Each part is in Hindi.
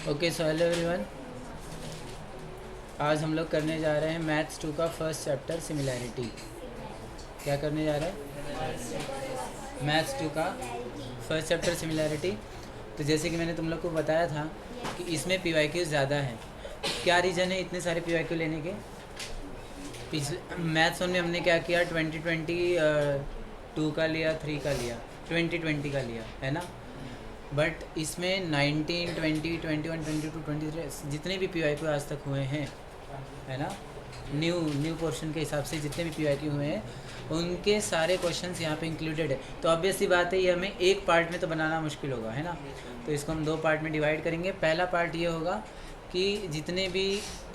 Okay so hello everyone. आज हम लोग करने जा रहे हैं मैथ्स 2 का फर्स्ट चैप्टर सिमिलैरिटी। क्या करने जा रहे हैं? मैथ्स 2 का फर्स्ट चैप्टर सिमिलैरिटी। तो जैसे कि मैंने तुम लोग को बताया था कि इसमें पीवाईक्यू ज़्यादा है। क्या रीज़न है इतने सारे पीवाईक्यू लेने के? पिछले मैथ्स 1 में हमने क्या किया, 2020 2 का लिया, 3 का लिया, 2020 का लिया, है ना। बट इसमें 19, 20, 21, 22, 23 जितने भी पीवाईक्यू आज तक हुए हैं, है ना, न्यू पोर्शन के हिसाब से जितने भी पीवाईक्यू हुए हैं उनके सारे क्वेश्चंस यहाँ पे इंक्लूडेड है। तो ऑब्वियस सी बात है ये हमें एक पार्ट में तो बनाना मुश्किल होगा, है ना। तो इसको हम 2 पार्ट में डिवाइड करेंगे। पहला पार्ट ये होगा कि जितने भी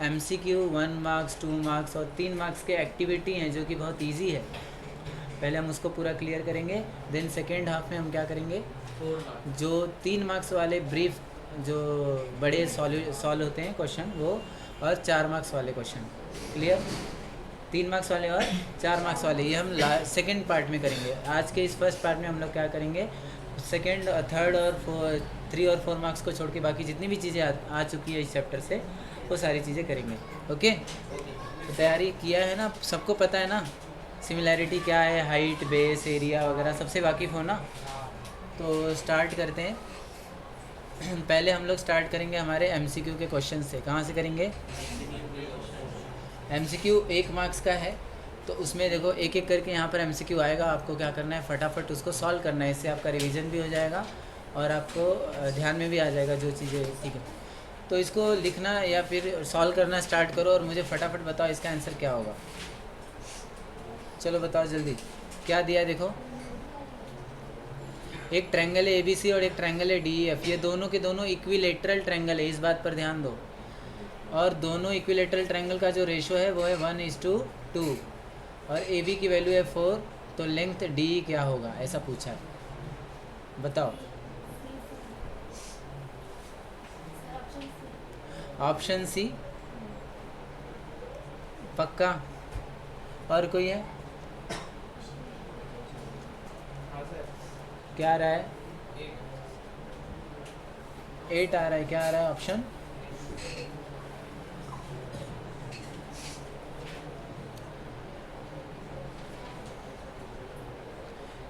MCQ 1 मार्क्स 2 मार्क्स और 3 मार्क्स के एक्टिविटी हैं जो कि बहुत ईजी है, पहले हम उसको पूरा क्लियर करेंगे। देन सेकेंड हाफ में हम क्या करेंगे, जो 3 मार्क्स वाले ब्रीफ जो बड़े सॉल्व होते हैं क्वेश्चन वो, और 4 मार्क्स वाले क्वेश्चन। क्लियर? 3 मार्क्स वाले और 4 मार्क्स वाले ये हम सेकेंड पार्ट में करेंगे। आज के इस फर्स्ट पार्ट में हम लोग क्या करेंगे, सेकेंड, थर्ड और 3 और 4 मार्क्स को छोड़ के बाकी जितनी भी चीज़ें आ चुकी है इस चैप्टर से वो सारी चीज़ें करेंगे। ओके, तो तैयारी किया है ना? सबको पता है ना सिमिलैरिटी क्या है, हाइट, बेस, एरिया वगैरह सबसे वाकिफ़ हो ना। तो स्टार्ट करते हैं। पहले हम लोग स्टार्ट करेंगे हमारे MCQ के क्वेश्चन से। कहाँ से करेंगे? MCQ 1 मार्क्स का है, तो उसमें देखो एक एक करके यहाँ पर MCQ आएगा। आपको क्या करना है, फटाफट उसको सॉल्व करना है। इससे आपका रिवीजन भी हो जाएगा और आपको ध्यान में भी आ जाएगा जो चीज़ें। ठीक है, तो इसको लिखना या फिर सॉल्व करना स्टार्ट करो और मुझे फटाफट बताओ इसका आंसर क्या होगा। चलो बताओ जल्दी, क्या दिया है देखो। एक ट्रायंगल है ABC और एक ट्रायंगल है DEF। ये दोनों के दोनों इक्विलेटरल ट्रायंगल है, इस बात पर ध्यान दो। और दोनों इक्विलेटरल ट्रायंगल का जो रेशो है वो है 1:2 और AB की वैल्यू है 4। तो लेंथ DE क्या होगा, ऐसा पूछा है, बताओ। ऑप्शन C पक्का? और कोई है? क्या आ रहा है? 8 आ रहा है। क्या आ रहा है ऑप्शन?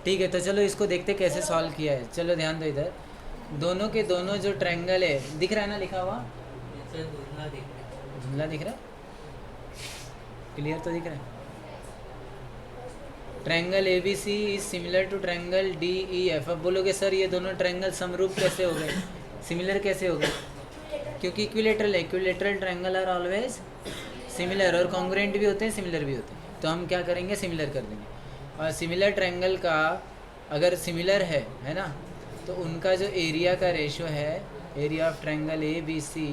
ठीक है, तो चलो इसको देखते कैसे सॉल्व किया है। चलो ध्यान दो इधर, दोनों के दोनों जो ट्रायंगल है, दिख रहा है ना लिखा हुआ? धुंधला दिख रहा है? क्लियर तो दिख रहा है? Triangle ABC is similar to triangle DEF। अब बोलोगे सर ये दोनों ट्रायंगल समरूप कैसे हो गए, सिमिलर कैसे हो गए? क्योंकि इक्विलेटरल है। Equilateral triangle are always similar, और कॉन्ग्रुएंट भी होते हैं, सिमिलर भी होते हैं। तो हम क्या करेंगे, सिमिलर कर देंगे। और सिमिलर ट्रायंगल का अगर सिमिलर है ना, तो उनका जो एरिया का रेशो है, area of triangle ABC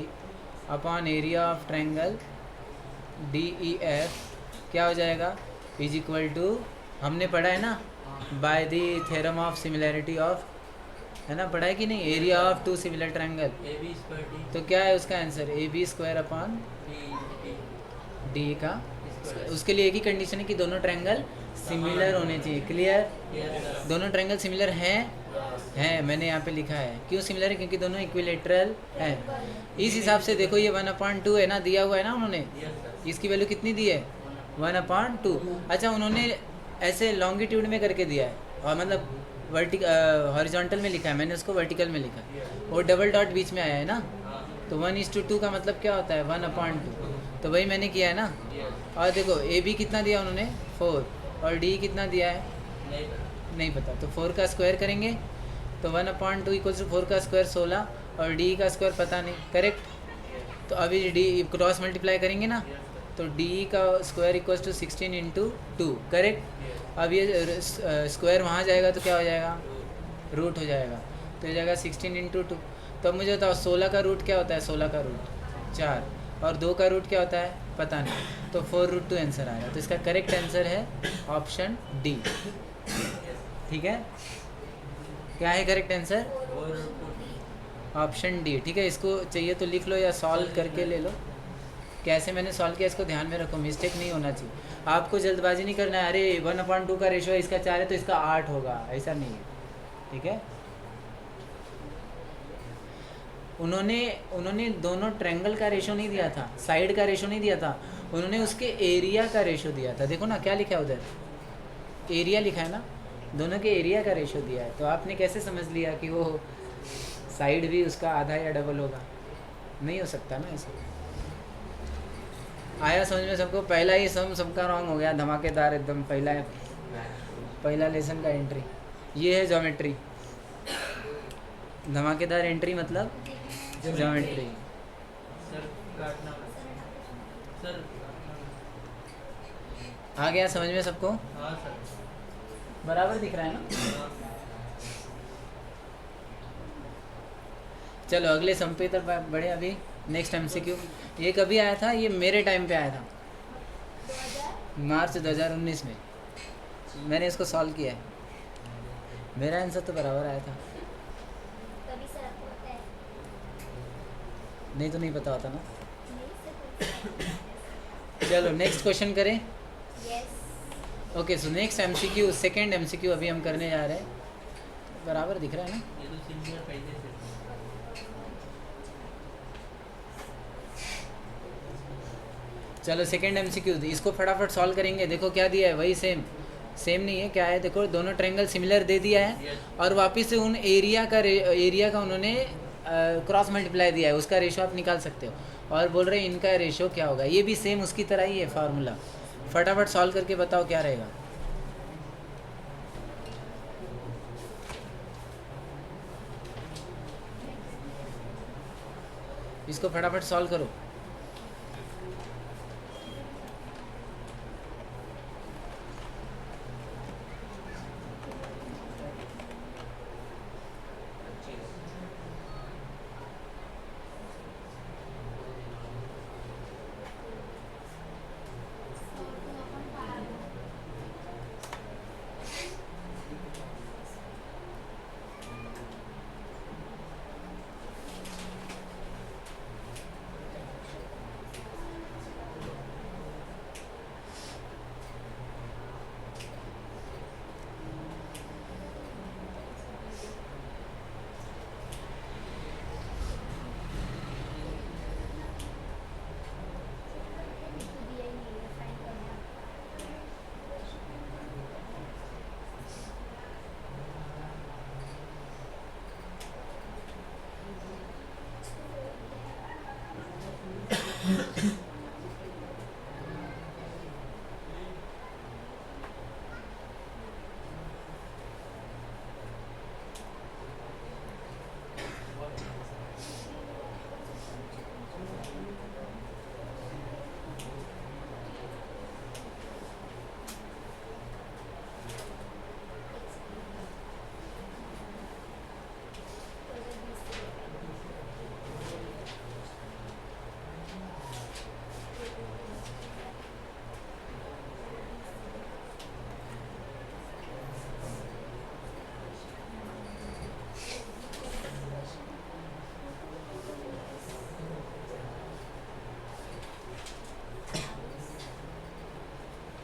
upon area of triangle DEF क्या हो जाएगा, इज इक्वल टू, हमने पढ़ा है ना by the theorem of similarity of, है ना, पढ़ा है कि नहीं, एरिया ऑफ 2 सिमिलर ट्रायंगल। तो क्या है उसका आंसर, AB² अपॉन D का। उसके लिए एक ही कंडीशन है कि दोनों ट्रायंगल सिमिलर होने चाहिए। क्लियर? दोनों ट्रायंगल सिमिलर हैं, मैंने यहाँ पे लिखा है। क्यों सिमिलर है? क्योंकि दोनों इक्विलेटरल हैं। इस हिसाब से देखो ये 1/2 है ना, दिया हुआ है ना उन्होंने। इसकी वैल्यू कितनी दी है, 1/2। अच्छा, उन्होंने ऐसे लॉन्गिट्यूड में करके दिया है, और मतलब हॉरिजॉन्टल में लिखा है, मैंने उसको वर्टिकल में लिखा है, और डबल डॉट बीच में आया है ना। तो 1:2 का मतलब क्या होता है, 1/2। तो वही मैंने किया है ना। और देखो AB कितना दिया उन्होंने, 4, और D कितना दिया है, नहीं पता। तो 4 का स्क्वायर करेंगे तो 1/2 इक्वल्स टू 4 का स्क्वायर 16, और D का स्क्वायर पता नहीं। करेक्ट? तो अभी D क्रॉस मल्टीप्लाई करेंगे ना, तो D का स्क्वायर इक्वल्स टू 16 × 2। करेक्ट? अब ये स्क्वायर वहाँ जाएगा तो क्या हो जाएगा, रूट हो जाएगा। तो हो जाएगा 16 × 2। तो अब मुझे बताओ 16 का रूट क्या होता है, 16 का रूट 4, और 2 का रूट क्या होता है पता नहीं। तो 4√2 आंसर आएगा। तो इसका करेक्ट आंसर है ऑप्शन D। ठीक है, क्या है करेक्ट आंसर, ऑप्शन D। ठीक है, इसको चाहिए तो लिख लो या सॉल्व करके ले लो। कैसे मैंने सॉल्व किया इसको ध्यान में रखो, मिस्टेक नहीं होना चाहिए। आपको जल्दबाजी नहीं करना है, अरे 1/2 का रेशो है, इसका 4 है तो इसका 8 होगा, ऐसा नहीं है। ठीक है, उन्होंने उन्होंने दोनों ट्रायंगल का रेशो नहीं दिया था, साइड का रेशो नहीं दिया था, उन्होंने उसके एरिया का रेशो दिया था। देखो ना क्या लिखा है उधर, एरिया लिखा है ना, दोनों के एरिया का रेशो दिया है। तो आपने कैसे समझ लिया कि वो साइड भी उसका आधा या डबल होगा? नहीं हो सकता ना ऐसा। आया समझ में सबको? पहला ही सबका रॉन्ग हो गया, धमाकेदार एकदम। पहला लेसन का एंट्री ये है, ज्योमेट्री। धमाकेदार एंट्री मतलब ज्योमेट्री। आ गया समझ में सबको? हाँ सर। बराबर दिख रहा है ना? चलो अगले सम पे तरफ बढ़े। अभी नेक्स्ट एमसीक्यू ये कभी आया था? ये मेरे टाइम पे आया था, मार्च 2019 में। मैंने इसको सॉल्व किया है, मेरा आंसर तो बराबर आया था। नहीं तो नहीं पता होता ना। चलो नेक्स्ट क्वेश्चन करें। Okay so next MCQ, second MCQ अभी हम करने जा रहे हैं। बराबर दिख रहा है ना? ये तो सिमिलर पहले से। चलो सेकंड एमसीक्यू, इसको फटाफट सॉल्व करेंगे। देखो क्या दिया है, वही सेम नहीं है, क्या है देखो, दोनों ट्रायंगल सिमिलर दे दिया है और वापस से उन एरिया का उन्होंने क्रॉस मल्टीप्लाई दिया है, उसका रेशो आप निकाल सकते हो। और बोल रहे हैं इनका रेशो क्या होगा। ये भी सेम उसकी तरह ही है फार्मूला। फटाफट सॉल्व करके बताओ क्या रहेगा। इसको फटाफट सॉल्व करो।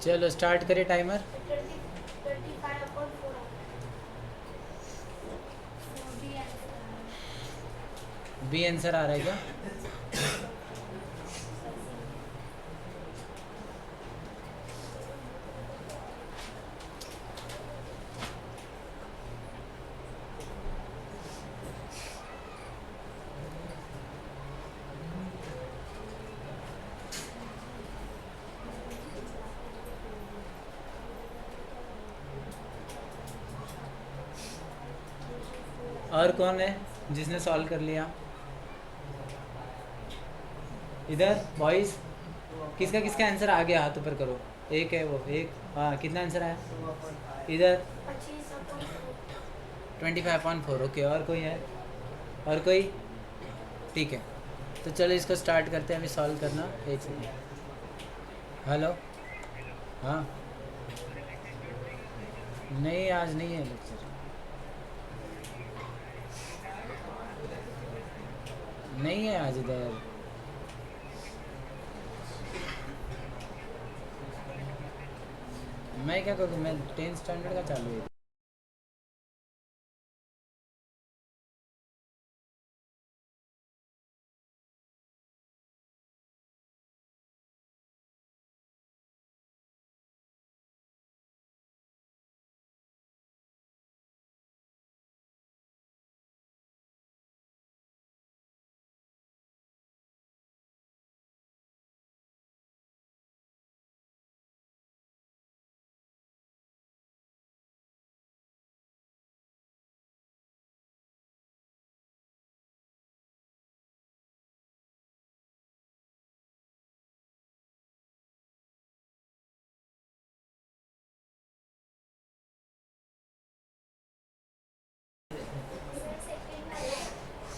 चलो स्टार्ट करें टाइमर। बी आंसर आ रहा है क्या? और कौन है जिसने सॉल्व कर लिया? इधर बॉयज, किसका किसका आंसर आ गया? हाथ ऊपर करो। एक है वो, एक। हाँ कितना आंसर आया? इधर 25/4। ओके, और कोई है? और कोई? ठीक है, तो चलो इसको स्टार्ट करते हैं अभी सॉल्व करना। एक सेकेंड। हेलो। हाँ नहीं, आज नहीं है लेक्चर। नहीं है आज इधर। मैं क्या करूँ, मैं 10th स्टैंडर्ड का चालू है।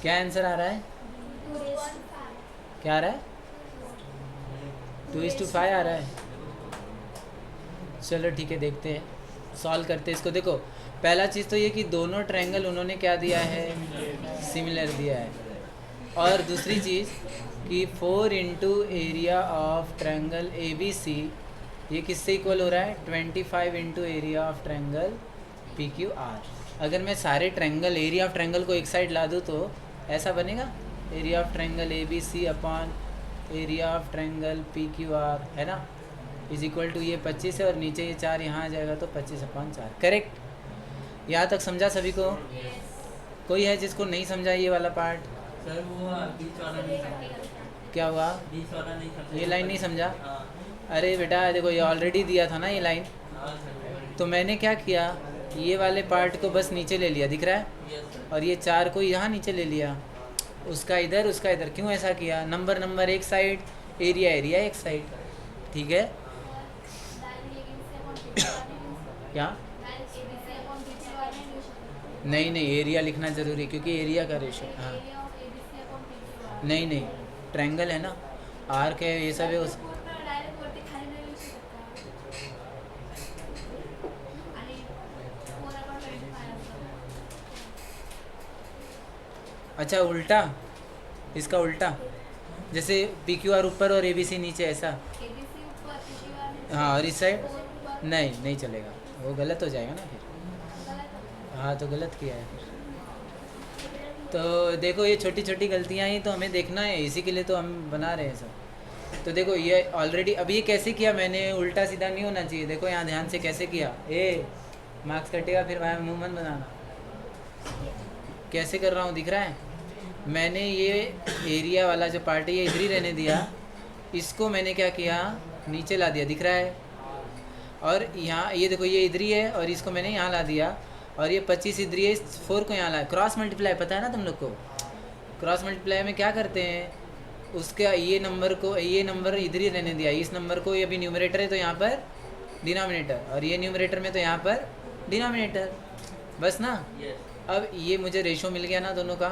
क्या आंसर आ रहा है? क्या आ रहा है? 2:5 आ रहा है। चलो ठीक है, देखते हैं, सॉल्व करते हैं इसको। देखो पहला चीज़ तो ये कि दोनों ट्रायंगल उन्होंने क्या दिया है, सिमिलर दिया है। और दूसरी चीज़ कि 4 into area of triangle A B C ये किससे इक्वल हो रहा है, 25 into area of triangle P Q R. अगर मैं सारे ट्रायंगल एरिया ऑफ ट्रायंगल को एक साइड ला दूँ तो ऐसा बनेगा, area of triangle A B C upon area of triangle P Q R, है ना, इज इक्वल टू ये 25 है और नीचे ये 4 यहाँ आ जाएगा तो 25/4। करेक्ट? यहाँ तक समझा सभी को? कोई है जिसको नहीं समझा ये वाला पार्ट? सर वो बीच वाला नहीं समझा। क्या हुआ? बीच वाला नहीं समझा। ये लाइन नहीं समझा? हाँ। अरे बेटा देखो, ये ऑलरेडी दिया था ना ये लाइन, हाँ सर। तो मैंने क्या किया, ये वाले पार्ट को बस नीचे ले लिया, दिख रहा है, यस सर। और ये 4 को यहाँ नीचे ले लिया, उसका इधर उसका इधर। क्यों ऐसा किया? नंबर एक साइड, एरिया एक साइड, ठीक है? क्या? नहीं एरिया लिखना ज़रूरी है क्योंकि एरिया का रेशो। हाँ नहीं ट्रायंगल है ना, आर्क है, ये सब है उस। अच्छा उल्टा, इसका उल्टा, जैसे पी क्यू आर ऊपर और ए बी सी नीचे, ऐसा। हाँ और इस साइड नहीं चलेगा, वो गलत हो जाएगा ना फिर। हाँ तो गलत किया है फिर। तो देखो ये छोटी छोटी गलतियाँ ही तो हमें देखना है, इसी के लिए तो हम बना रहे हैं सब। तो देखो ये ऑलरेडी, अब ये कैसे किया मैंने, उल्टा सीधा नहीं होना चाहिए। देखो यहाँ ध्यान से कैसे किया, मार्क्स कटेगा फिर, वहाँ मुँह मत बनाना। कैसे कर रहा हूँ दिख रहा है? मैंने ये एरिया वाला जो पार्ट है ये इधर ही रहने दिया, इसको मैंने क्या किया, नीचे ला दिया, दिख रहा है। और यहाँ ये देखो ये इधर ही है और इसको मैंने यहाँ ला दिया, और ये 25 इधर ही है, 4 को यहाँ ला। क्रॉस मल्टीप्लाई पता है ना तुम लोग को? क्रॉस मल्टीप्लाई में क्या करते हैं, उसका ये नंबर इधर ही रहने दिया, इस नंबर को, ये अभी न्यूमरेटर है तो यहाँ पर डिनोमिनेटर, और ये न्यूमरेटर में तो यहाँ पर डिनोमिनेटर, बस ना। अब ये मुझे रेशो मिल गया ना दोनों का।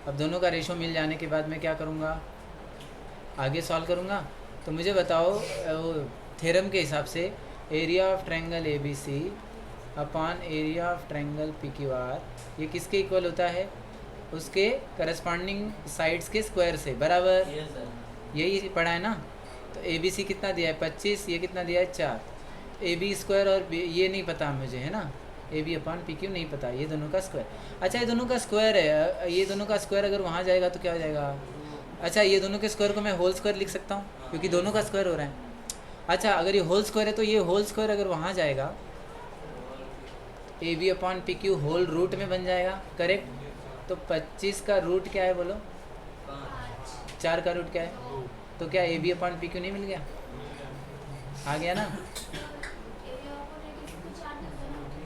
अब दोनों का रेशो मिल जाने के बाद मैं क्या करूँगा, आगे सॉल्व करूँगा। तो मुझे बताओ थ्योरम के हिसाब से area of triangle A B C upon area of triangle P Q R ये किसके इक्वल होता है, उसके करस्पॉन्डिंग साइड्स के स्क्वायर से, बराबर? Yes sir. यही पढ़ा है ना। तो ए बी सी कितना दिया है, 25, ये कितना दिया है, 4। ए बी स्क्वायर और ये नहीं पता मुझे, है ना, A B upon P Q नहीं पता, ये दोनों का स्क्वायर। अच्छा ये दोनों का स्क्वायर है, ये दोनों का स्क्वायर अगर वहाँ जाएगा तो क्या हो जाएगा? अच्छा ये दोनों के स्क्वायर को मैं होल स्क्वायर लिख सकता हूँ क्योंकि दोनों का स्क्वायर हो रहा है। अच्छा अगर ये होल स्क्वायर है तो ये होल स्क्वायर अगर वहाँ जाएगा, A B upon P Q whole root में बन जाएगा, करेक्ट? तो 25 का रूट क्या है बोलो, 4 का रूट क्या है, तो क्या A B upon P Q नहीं मिल गया, आ गया ना?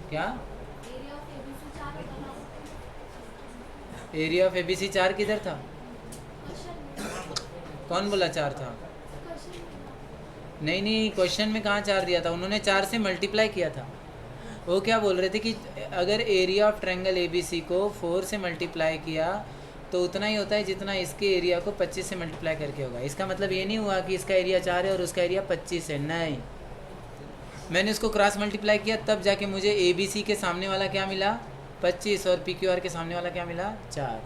क्या area of A B C 4 किधर था, कौन बोला 4 था? नहीं क्वेश्चन में कहाँ 4 दिया था, उन्होंने 4 से मल्टीप्लाई किया था। वो क्या बोल रहे थे कि अगर area of triangle A B C को 4 से मल्टीप्लाई किया तो उतना ही होता है जितना इसके एरिया को 25 से मल्टीप्लाई करके होगा। इसका मतलब ये नहीं हुआ कि इसका एरिया 4 है और उसका एरिया 25 है, नहीं। मैंने उसको क्रॉस मल्टीप्लाई किया तब जाके मुझे ए बी सी के सामने वाला क्या मिला, 25, और पी क्यू आर के सामने वाला क्या मिला, 4।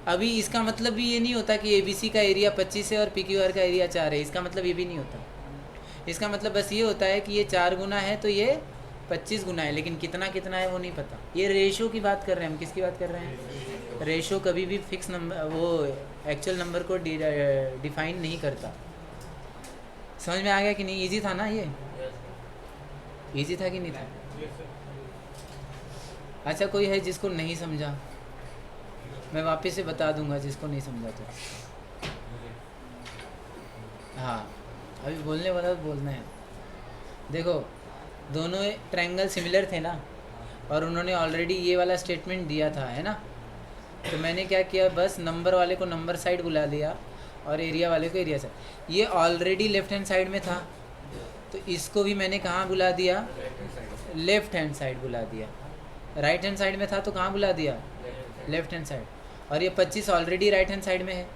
अभी इसका मतलब भी ये नहीं होता कि ए बी सी का एरिया 25 है और पी क्यू आर का एरिया 4 है, इसका मतलब ये भी नहीं होता। इसका मतलब बस ये होता है कि ये 4 गुना है तो ये 25 गुना है, लेकिन कितना है वो नहीं पता। ये रेशो की बात कर रहे हैं हम, किसकी बात कर रहे हैं? रेशो कभी भी फिक्स नंबर, वो एक्चुअल नंबर को डिफाइन नहीं करता। समझ में आ गया कि नहीं? इजी था ना ये, इजी था कि नहीं था? अच्छा कोई है जिसको नहीं समझा, मैं वापस से बता दूंगा जिसको नहीं समझा तो। हाँ अभी बोलने वाला तो बोलना है। देखो दोनों ट्रायंगल सिमिलर थे ना, और उन्होंने ऑलरेडी ये वाला स्टेटमेंट दिया था, है ना। तो मैंने क्या किया, बस नंबर वाले को नंबर साइड बुला लिया और एरिया वाले को एरिया साइड। ये ऑलरेडी लेफ्ट हैंड साइड में था तो इसको भी मैंने कहाँ बुला दिया, लेफ्ट हैंड साइड बुला दिया। राइट हैंड साइड में था तो कहाँ बुला दिया, लेफ्ट हैंड साइड, और ये 25 ऑलरेडी राइट हैंड साइड में है,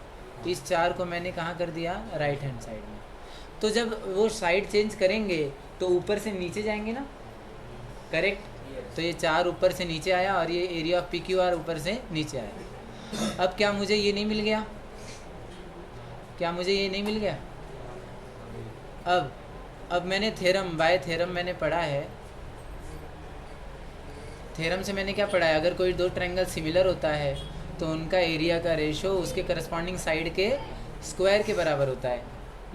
इस 4 को मैंने कहाँ कर दिया, राइट हैंड साइड में। तो जब वो साइड चेंज करेंगे तो ऊपर से नीचे जाएंगे ना, करेक्ट। तो ये 4 ऊपर से नीचे आया और ये एरिया ऑफ PQR ऊपर से नीचे आया। अब क्या मुझे ये नहीं मिल गया, क्या मुझे ये नहीं मिल गया? अब मैंने थ्योरम बाय थ्योरम मैंने पढ़ा है, थ्योरम से मैंने क्या पढ़ा है, अगर कोई 2 ट्रायंगल सिमिलर होता है तो उनका एरिया का रेशो उसके करस्पॉन्डिंग साइड के स्क्वायर के बराबर होता है।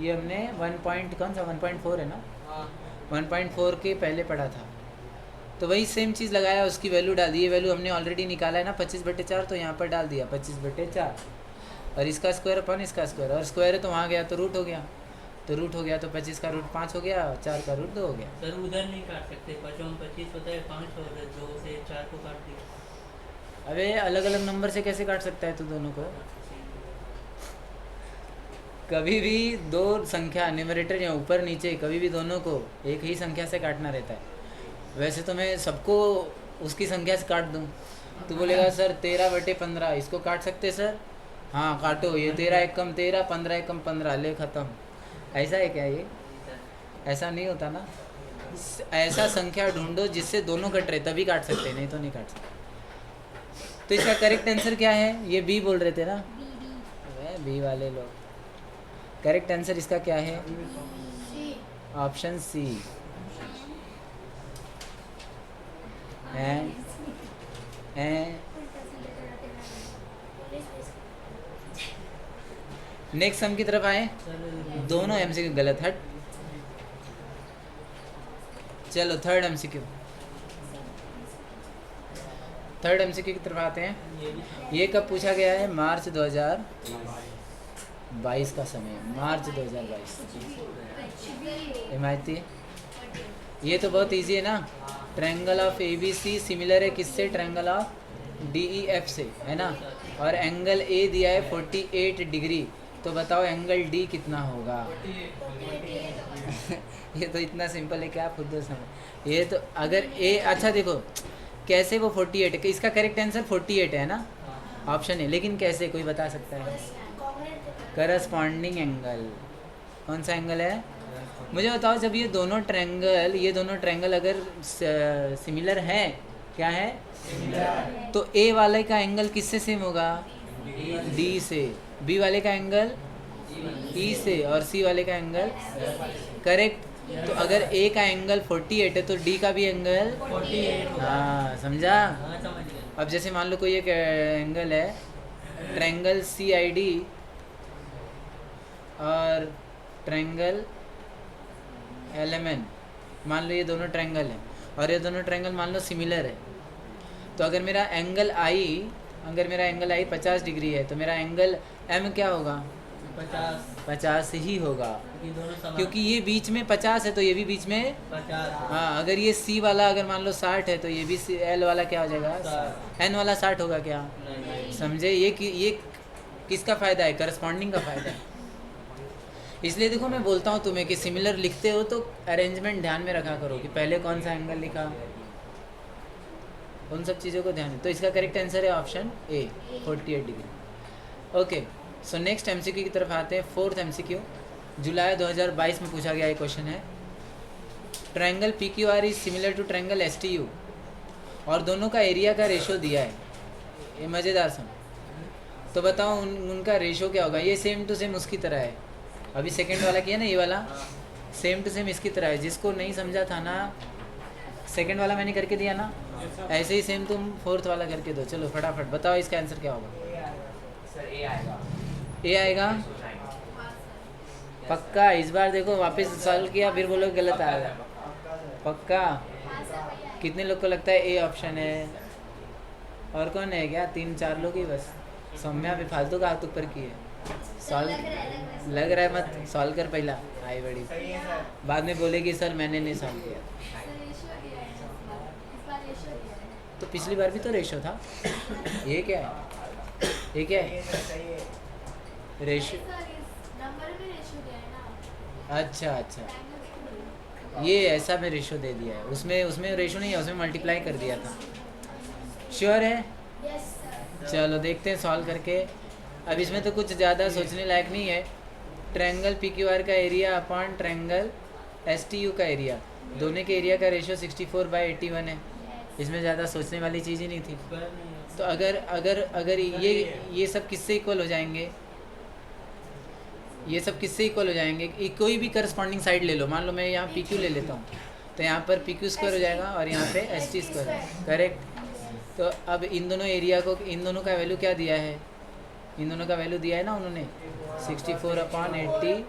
ये हमने 1.4 है ना, 1.4 के पहले पढ़ा था। तो वही सेम चीज़ लगाया, उसकी वैल्यू डाल दी। ये वैल्यू हमने ऑलरेडी निकाला है ना 25/4, तो यहाँ पर डाल दिया 25/4, और इसका स्क्वायर अपन इसका स्क्वायर, और स्क्वायर है तो वहाँ गया तो रूट हो गया, तो रूट हो गया तो 25 का रूट 5 हो गया, 4 का रूट 2 हो गया। सर उधर नहीं काट सकते, 25 होता है 5 और 2 से 4 को काट दिया। अबे अलग अलग नंबर से कैसे काट सकता है तू दोनों को? कभी भी 2 संख्या न्यूमरेटर या ऊपर नीचे कभी भी दोनों को एक ही संख्या से काटना रहता है। वैसे तो मैं सबको उसकी संख्या से काट दूँ, तो बोलेगा सर 13/15 इसको काट सकते सर? हाँ काटो, ये 13 एकम 13, 15 एकम 15, ले ख़त्म। ऐसा है क्या ये? ऐसा नहीं होता ना। ऐसा संख्या ढूंढो जिससे दोनों कट रहे, तभी काट सकते, नहीं तो नहीं काट सकते। तो इसका करेक्ट आंसर क्या है? ये बी बोल रहे थे ना, बी वाले लोग। करेक्ट आंसर इसका क्या है? ऑप्शन सी है। नेक्स्ट सम की तरफ आए। दोनों MCQ गलत, हट। चलो थर्ड MCQ की तरफ आते हैं। ये कब पूछा गया है? मार्च 2022 का समय, मार्च 2022। हिमायती, ये तो बहुत इजी है ना। ट्रायंगल ऑफ ABC सिमिलर है किससे? ट्रायंगल ऑफ DEF से, है ना। और एंगल A दिया है 48 डिग्री, तो बताओ एंगल D कितना होगा? ये तो इतना सिंपल है कि आप खुद समझ। ये तो अगर A, अच्छा देखो कैसे वो 48 है, इसका करेक्ट आंसर 48 है ना, ऑप्शन है, लेकिन कैसे कोई बता सकता है? करस्पॉन्डिंग एंगल, कौन सा एंगल है? मुझे बताओ, जब ये दोनों ट्रायंगल अगर सिमिलर है, क्या है? तो A वाले का एंगल किससे सेम होगा? D से। B वाले का एंगल E से, और C वाले का एंगल, करेक्ट। तो अगर A का एंगल 48 है तो D का भी एंगल 48। हाँ समझा। हाँ समझ गया। अब जैसे मान लो कोई एक एंगल है, ट्रायंगल CID और ट्रायंगल LMN, मान लो ये दोनों ट्रायंगल हैं, और ये दोनों ट्रायंगल मान लो सिमिलर है। तो अगर मेरा एंगल I 50 डिग्री है, तो मेरा एंगल M क्या होगा? 50 ही होगा, क्योंकि ये बीच में 50 है तो ये भी बीच में 50। हाँ। अगर ये C वाला अगर मान लो 60 है तो ये भी L वाला क्या हो जाएगा? N वाला 60 होगा क्या? समझे? ये किसका फ़ायदा है? करस्पॉन्डिंग का फ़ायदा है। इसलिए देखो मैं बोलता हूँ तुम्हें कि सिमिलर लिखते हो तो अरेंजमेंट ध्यान में रखा करो कि पहले कौन सा एंगल लिखा, उन सब चीज़ों को ध्यान में। तो इसका करेक्ट आंसर है option A, 48 degree. Okay, so next MCQ की तरफ आते हैं। 4th MCQ जुलाई 2022 में पूछा गया ये क्वेश्चन है। Triangle PQR is similar to triangle STU, और दोनों का एरिया का रेशो दिया है। ये मज़ेदार सम। तो बताओ उनका रेशो क्या होगा? ये सेम टू सेम उसकी तरह है, अभी सेकंड वाला किया ना, ये वाला सेम टू सेम इसकी तरह है। जिसको नहीं समझा था ना, सेकंड वाला मैंने करके दिया ना, ऐसे ही सेम तुम 4th वाला करके दो। चलो फटाफट बताओ इसका आंसर क्या होगा? सर A आएगा। A आएगा पक्का? इस बार देखो वापस सॉल्व किया फिर बोलो गलत आएगा, पक्का? कितने लोग को लगता है A ऑप्शन है? और कौन है? क्या 3-4 लोग ही बस? सौम्या भी फालतू का हाथ ऊपर की है। सॉल्व लग रहा है, मत सॉल्व कर पहला, आई बड़ी बाद में बोलेगी सर मैंने नहीं सॉल्व किया। तो पिछली बार भी तो रेशो था। ये क्या है? ये क्या है? रेशो। अच्छा, ये ऐसा में रेशो दे दिया है, उसमें रेशो नहीं है, उसमें मल्टीप्लाई कर दिया था। श्योर है? चलो देखते हैं सॉल्व करके। अब इसमें तो कुछ ज़्यादा सोचने लायक नहीं है। ट्रायंगल पी क्यू आर का area upon triangle S T U का एरिया, दोनों के एरिया का रेशियो 64/81 है। इसमें ज़्यादा सोचने वाली चीज़ ही नहीं थी। स्क्वायर नहीं है। तो अगर अगर अगर ये सब किससे इक्वल हो जाएंगे, ये सब किससे इक्वल हो जाएंगे? कोई भी करस्पॉन्डिंग साइड ले लो, मान लो मैं यहाँ पी क्यू ले लेता हूँ, तो यहाँ पर पी क्यू स्क्वायर हो जाएगा और यहाँ पे एस टी स्क्वायर, करेक्ट। तो अब इन दोनों एरिया को, इन दोनों का वैल्यू क्या दिया है? इन दोनों का वैल्यू दिया है ना उन्होंने 64/81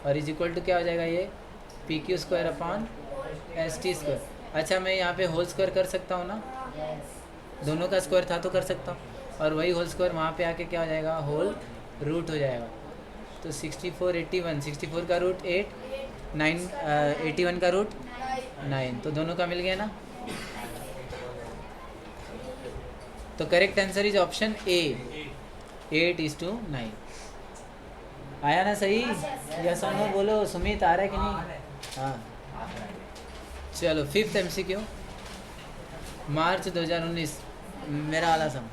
और इज इक्वल टू क्या हो जाएगा ये P Q square upon S T square. अच्छा मैं यहाँ पे होल स्क्वायर कर सकता हूँ ना, दोनों का स्क्वायर था तो कर सकता हूँ, और वही होल स्क्वायर वहाँ पे आके क्या हो जाएगा, होल रूट हो जाएगा। तो 64/81, 64 का रूट 8, 81 का रूट 9, तो दोनों का मिल गया ना। तो correct answer is option A, 8:9। आया ना सही? या सोनो बोलो, सुमित आ रहा है कि नहीं? हाँ चलो 5th MCQ, मार्च 2019, मेरा वाला सम।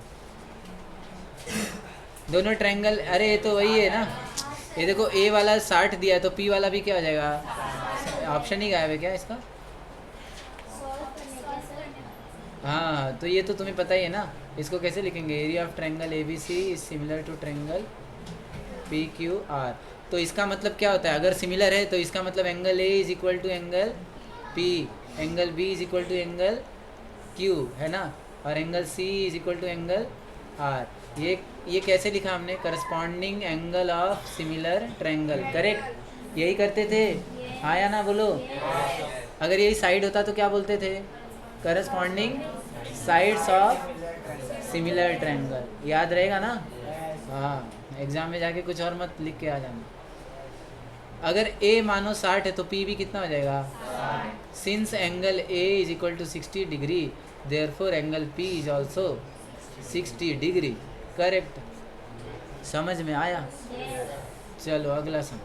दोनों ट्रायंगल, अरे ये तो वही है ना, ये देखो ए वाला 60 दिया है तो पी वाला भी क्या हो जाएगा, ऑप्शन ही गायब है क्या इसका? हाँ तो ये तो तुम्हें पता ही है ना, इसको कैसे लिखेंगे? Area of triangle A B C is similar to triangle P Q R. तो इसका मतलब क्या होता है, अगर सिमिलर है तो इसका मतलब angle A is equal to angle P, angle B is equal to angle Q, है ना, और angle C is equal to angle R. ये कैसे लिखा हमने? Corresponding angle of similar triangle, correct, यही करते थे। आया ना बोलो? अगर यही साइड होता तो क्या बोलते थे? Corresponding sides of similar triangle, याद रहेगा ना? हाँ, एग्जाम में जाके कुछ और मत लिख के आ जाना। अगर ए मानो 60 है तो पी भी कितना हो जाएगा? Since angle A is equal to 60 degree therefore angle P is also 60 degree, correct. समझ में आया? चलो अगला सम।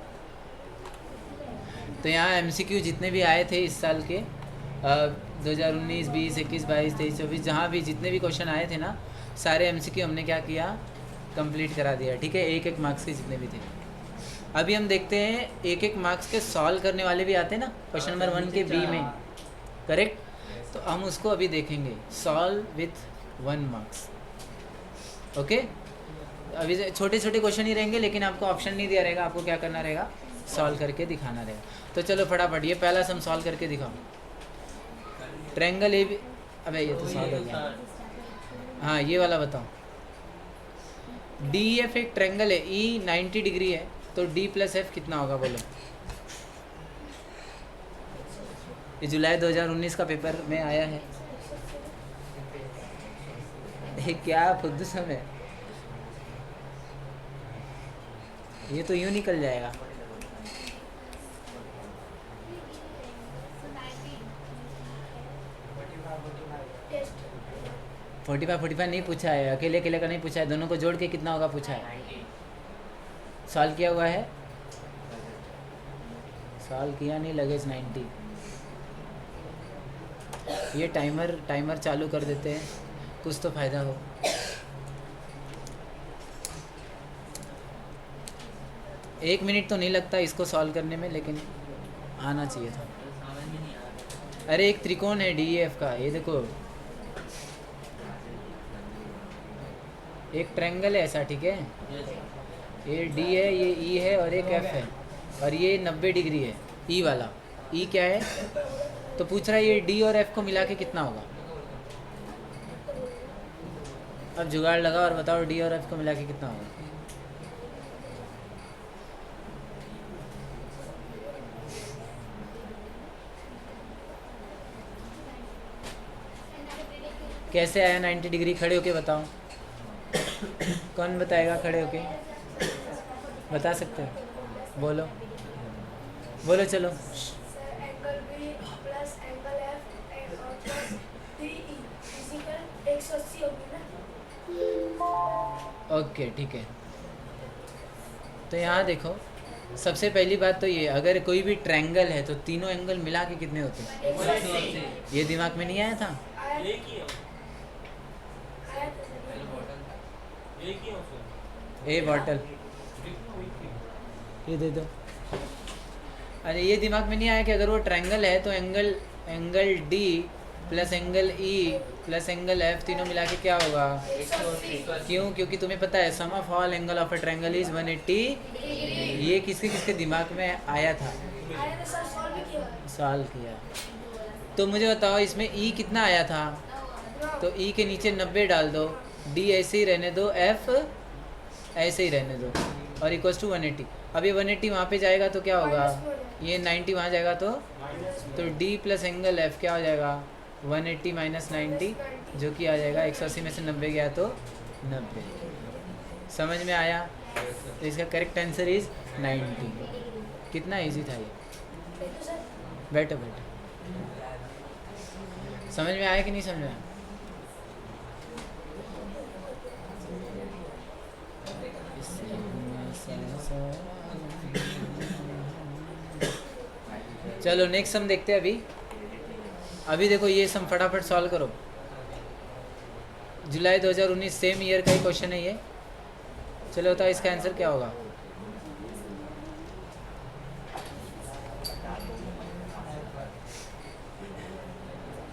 तो यहाँ MCQ जितने भी आए थे इस साल के 2019, 20, 21, 22, 23, 24, जहाँ भी जितने भी क्वेश्चन आए थे ना, सारे MCQ हमने क्या किया, कंप्लीट करा दिया, ठीक है, एक एक मार्क्स के जितने भी थे। अभी हम देखते हैं एक एक मार्क्स के सॉल्व करने वाले भी आते हैं ना, क्वेश्चन नंबर 1 के बी में, करेक्ट। तो हम उसको अभी देखेंगे, सॉल्व विथ 1 मार्क्स, ओके। अभी छोटे छोटे क्वेश्चन ही रहेंगे, लेकिन आपको ऑप्शन नहीं दिया रहेगा, आपको क्या करना रहेगा, सॉल्व करके दिखाना रहेगा। तो चलो फटाफट ये पहला सम सॉल्व करके दिखाओ। ट्रायंगल ए बी, अबे ये तो सॉल्व हो गया। हाँ ये वाला बताओ। डी एफ एक ट्रायंगल है, ई 90 डिग्री है, तो डी प्लस एफ कितना होगा बोलो? ये जुलाई 2019 का पेपर में आया है। ये क्या खुद समय, ये तो यूँ निकल जाएगा। फोर्टी फाइव नहीं पूछा है, अकेले अकेले का नहीं पूछा है, दोनों को जोड़ के कितना होगा पूछा है, सॉल्व किया हुआ है, सॉल्व किया नहीं, लगेज 90। ये टाइमर चालू कर देते हैं, कुछ तो फ़ायदा हो। एक मिनट तो नहीं लगता इसको सॉल्व करने में, लेकिन आना चाहिए था। समझ में नहीं आ रहा। अरे एक त्रिकोण है DEF का, ये देखो एक ट्रायंगल है ऐसा, ठीक है, ये D है, ये E है और एक F है, और ये 90 डिग्री है, E वाला। E क्या है? तो पूछ रहा है ये D और F को मिला के कितना होगा। अब जुगाड़ लगा और बताओ D और F को मिला के कितना होगा। कैसे आया 90 डिग्री? खड़े होके बताओ, कौन बताएगा? खड़े होके बता सकते हो? बोलो बोलो, चलो। Angle B plus angle F plus DE equal 180 होगी ना। ओके ठीक है। तो यहाँ देखो, सबसे पहली बात तो ये, अगर कोई भी ट्रायंगल है तो तीनों एंगल मिला के कितने होते हैं? 180। ये दिमाग में नहीं आया था? आया था। ए बॉटल ये दे दो। अरे ये दिमाग में नहीं आया कि अगर वो ट्रायंगल है तो angle D plus angle E plus angle F तीनों मिला के क्या होगा? 180 क्यों? क्योंकि तुम्हें पता है sum of all angle of a triangle is 180। ये किसके किसके दिमाग में आया था? आया था सर, सॉल्व भी किया। सॉल्व किया। तो मुझे बताओ इसमें ई कितना आया था? तो ई के नीचे 90 डाल दो, डी ऐसे ही रहने दो, एफ ऐसे ही रहने दो और इक्वल्स टू 180। अब ये 180 वहाँ पे जाएगा तो क्या होगा? ये 90 वहाँ जाएगा तो डी प्लस एंगल एफ क्या हो जाएगा? 180 माइनस 90 जो कि आ जाएगा 180 में से 90 गया तो 90। समझ में आया? तो इसका करेक्ट आंसर इज 90। कितना इजी था ये। देखो सर, बैठो बैठो। समझ में आया कि नहीं समझ में आया? चलो नेक्स्ट सम देखते हैं। अभी देखो ये सम फटाफट सॉल्व करो। जुलाई 2019 सेम ईयर का ही क्वेश्चन है ये। चलो बताओ इसका आंसर क्या होगा?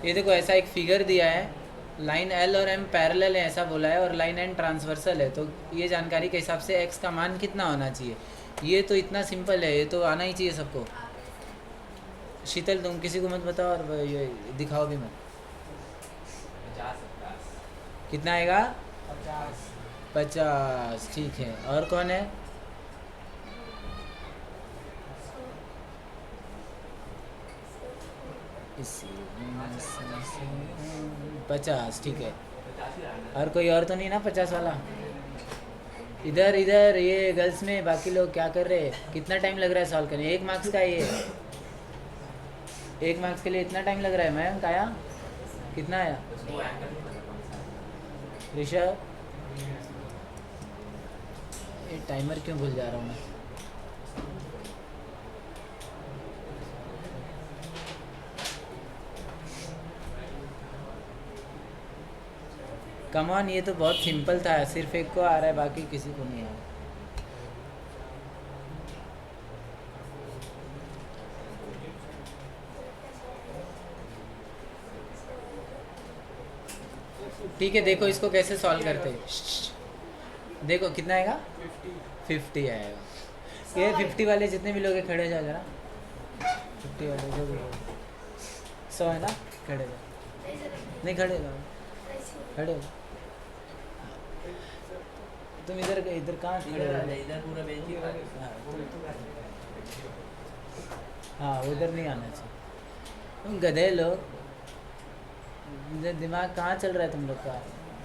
ये देखो ऐसा एक फिगर दिया है, लाइन एल और एम पैरेलल है ऐसा बोला है और लाइन एन ट्रांसवर्सल है। तो ये जानकारी के हिसाब से एक्स का मान कितना होना चाहिए? ये तो इतना सिंपल है, ये तो आना ही चाहिए सबको। शीतल तुम किसी को मत बताओ और ये दिखाओ भी मत। 50 कितना आएगा? 50 50। ठीक है, और कौन है? इसी 50। ठीक है, 50 ही रहना। और कोई और तो नहीं ना 50 वाला? इधर इधर ये गर्ल्स में बाकी लोग क्या कर रहे हैं? कितना टाइम लग रहा है सॉल्व करने? 1 मार्क्स का ये 1 मार्क्स के लिए इतना टाइम लग रहा है। मैं आया कितना आया? उसको एंगल नहीं पता कौन सा है। ऋषभ ये टाइमर क्यों भूल जा रहा हूँ मैं? कम ऑन, ये तो बहुत सिंपल था, सिर्फ एक को आ रहा है बाकी किसी को नहीं आ रहा। ठीक है, देखो इसको कैसे सॉल्व करते हैं। देखो कितना आएगा? 50 आएगा। ये 50 वाले जितने भी लोग हैं खड़े हो जाओ जरा। 50 वाले जो भी 100 है ना, खड़े हो जाओ। नहीं खड़े हो जाओ, खड़े हो। तुम इधर इधर कहाँ खड़े हो? इधर पूरा बेंच ही हाँ उधर नहीं आना चाहिए। तुम गधे लोग, दिमाग कहाँ चल रहा है तुम लोग का?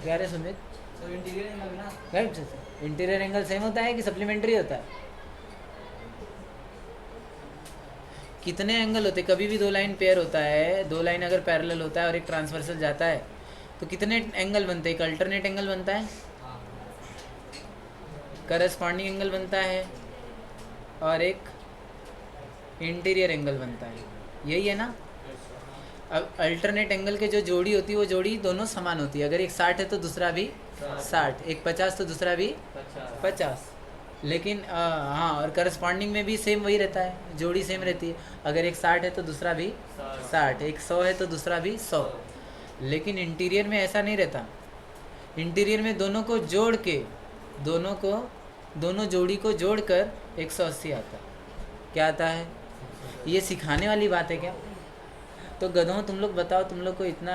कह रहे सुमित? तो इंटीरियर एंगल ना राइट, इंटीरियर एंगल सेम होता है कि सप्लीमेंट्री होता है? कितने एंगल होते हैं? कभी भी 2 लाइन पेयर होता है, 2 लाइन अगर पैरेलल होता है और एक ट्रांसवर्सल जाता है तो कितने एंगल बनते हैं? एक अल्टरनेट एंगल बनता है, करस्पॉन्डिंग एंगल बनता है और एक इंटीरियर एंगल बनता है। यही है ना? अब अल्टरनेट एंगल के जो जोड़ी होती है वो जोड़ी दोनों समान होती है। अगर एक 60 है तो दूसरा भी 60, एक 50 तो दूसरा भी 50। लेकिन हाँ, और करस्पॉन्डिंग में भी सेम वही रहता है, जोड़ी सेम रहती है। अगर एक 60 है तो दूसरा भी 60, एक 100 है तो दूसरा भी 100। लेकिन इंटीरियर में ऐसा नहीं रहता। इंटीरियर में दोनों को जोड़ के, दोनों जोड़ी को जोड़कर 180 आता है। क्या आता है? ये सिखाने वाली बात है क्या? तो गधों, तुम लोग बताओ, तुम लोग को इतना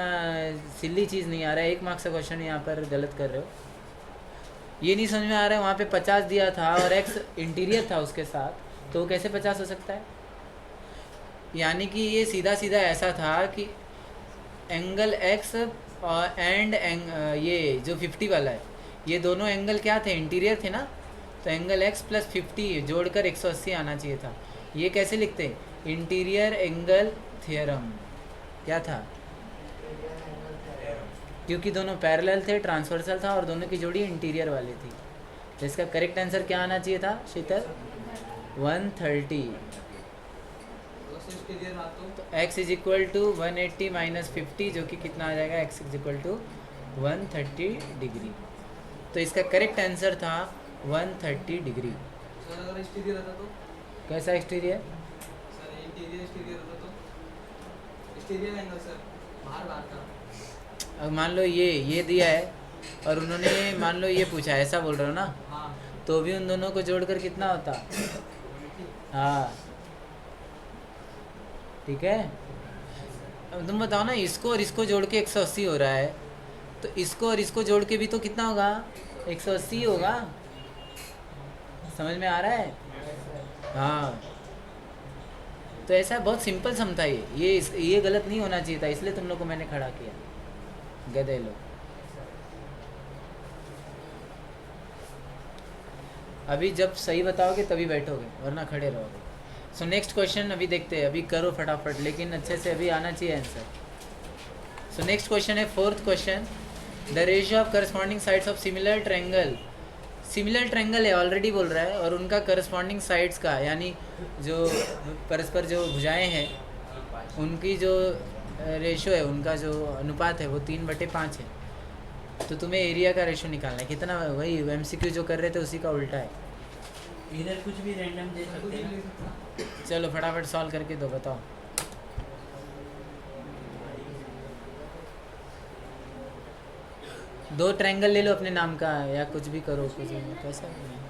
सिल्ली चीज़ नहीं आ रहा है? 1 मार्क्स का क्वेश्चन यहाँ पर गलत कर रहे हो। ये नहीं समझ में आ रहा है वहाँ पे 50 दिया था और एक्स इंटीरियर था उसके साथ, तो वो कैसे 50 हो सकता है? यानी कि ये सीधा सीधा ऐसा था कि एंगल एक्स और ये जो 50 वाला है, ये दोनों एंगल क्या थे? इंटीरियर थे ना। तो एंगल एक्स प्लस 50 जोड़कर 180 आना चाहिए था। ये कैसे लिखते? Interior angle theorem. क्या था? क्योंकि दोनों पैरेलल थे, ट्रांसवर्सल था और दोनों की जोड़ी इंटीरियर वाली थी। तो इसका करेक्ट आंसर क्या आना चाहिए था शीतल? 130। तो x is equal to 180 minus 50 जो कि कितना आ जाएगा? x is equal to 130 degree. तो इसका करेक्ट आंसर था 130 डिग्री। सर अगर एक्सटीरियर रहता तो कैसा एक्सटीरियर? सर इंटीरियर एक्सटीरियर रहता तो एक्सटीरियर एंगल सर बाहर बाहर का। अब मान लो ये दिया है और उन्होंने मान लो ये पूछा, ऐसा बोल रहे हो ना, हाँ तो भी उन दोनों को जोड़कर कितना होता? हाँ ठीक है। अब तुम बताओ ना, इसको और इसको जोड़ के 180 हो रहा है, तो इसको और इसको जोड़ के भी तो कितना होगा? 180 होगा। समझ में आ रहा है? हाँ, तो ऐसा बहुत सिंपल सम था ये गलत नहीं होना चाहिए था, इसलिए तुम लोग को मैंने खड़ा किया, गधे लोग। अभी जब सही बताओगे तभी बैठोगे, वरना खड़े रहोगे। सो नेक्स्ट क्वेश्चन अभी देखते हैं, अभी करो फटाफट, लेकिन अच्छे से अभी आना चाहिए आंसर। सो नेक्स्ट क्वेश्चन है, fourth question, the ratio of corresponding sides of similar triangle. Similar triangle है ऑलरेडी बोल रहा है, और उनका करस्पॉन्डिंग साइड्स का, यानी जो परस्पर जो भुजाएं हैं उनकी जो रेशियो है, उनका जो अनुपात है वो 3/5 है। तो तुम्हें एरिया का रेशियो निकालना है कितना, वही MCQ जो कर रहे थे उसी का उल्टा है। इधर कुछ भी रैंडम दे सकते हैं ना। चलो फटाफट सॉल्व करके दो, बताओ। दो ट्रायंगल ले लो अपने नाम का, या कुछ भी करो, कुछ भी कैसा भी नहीं।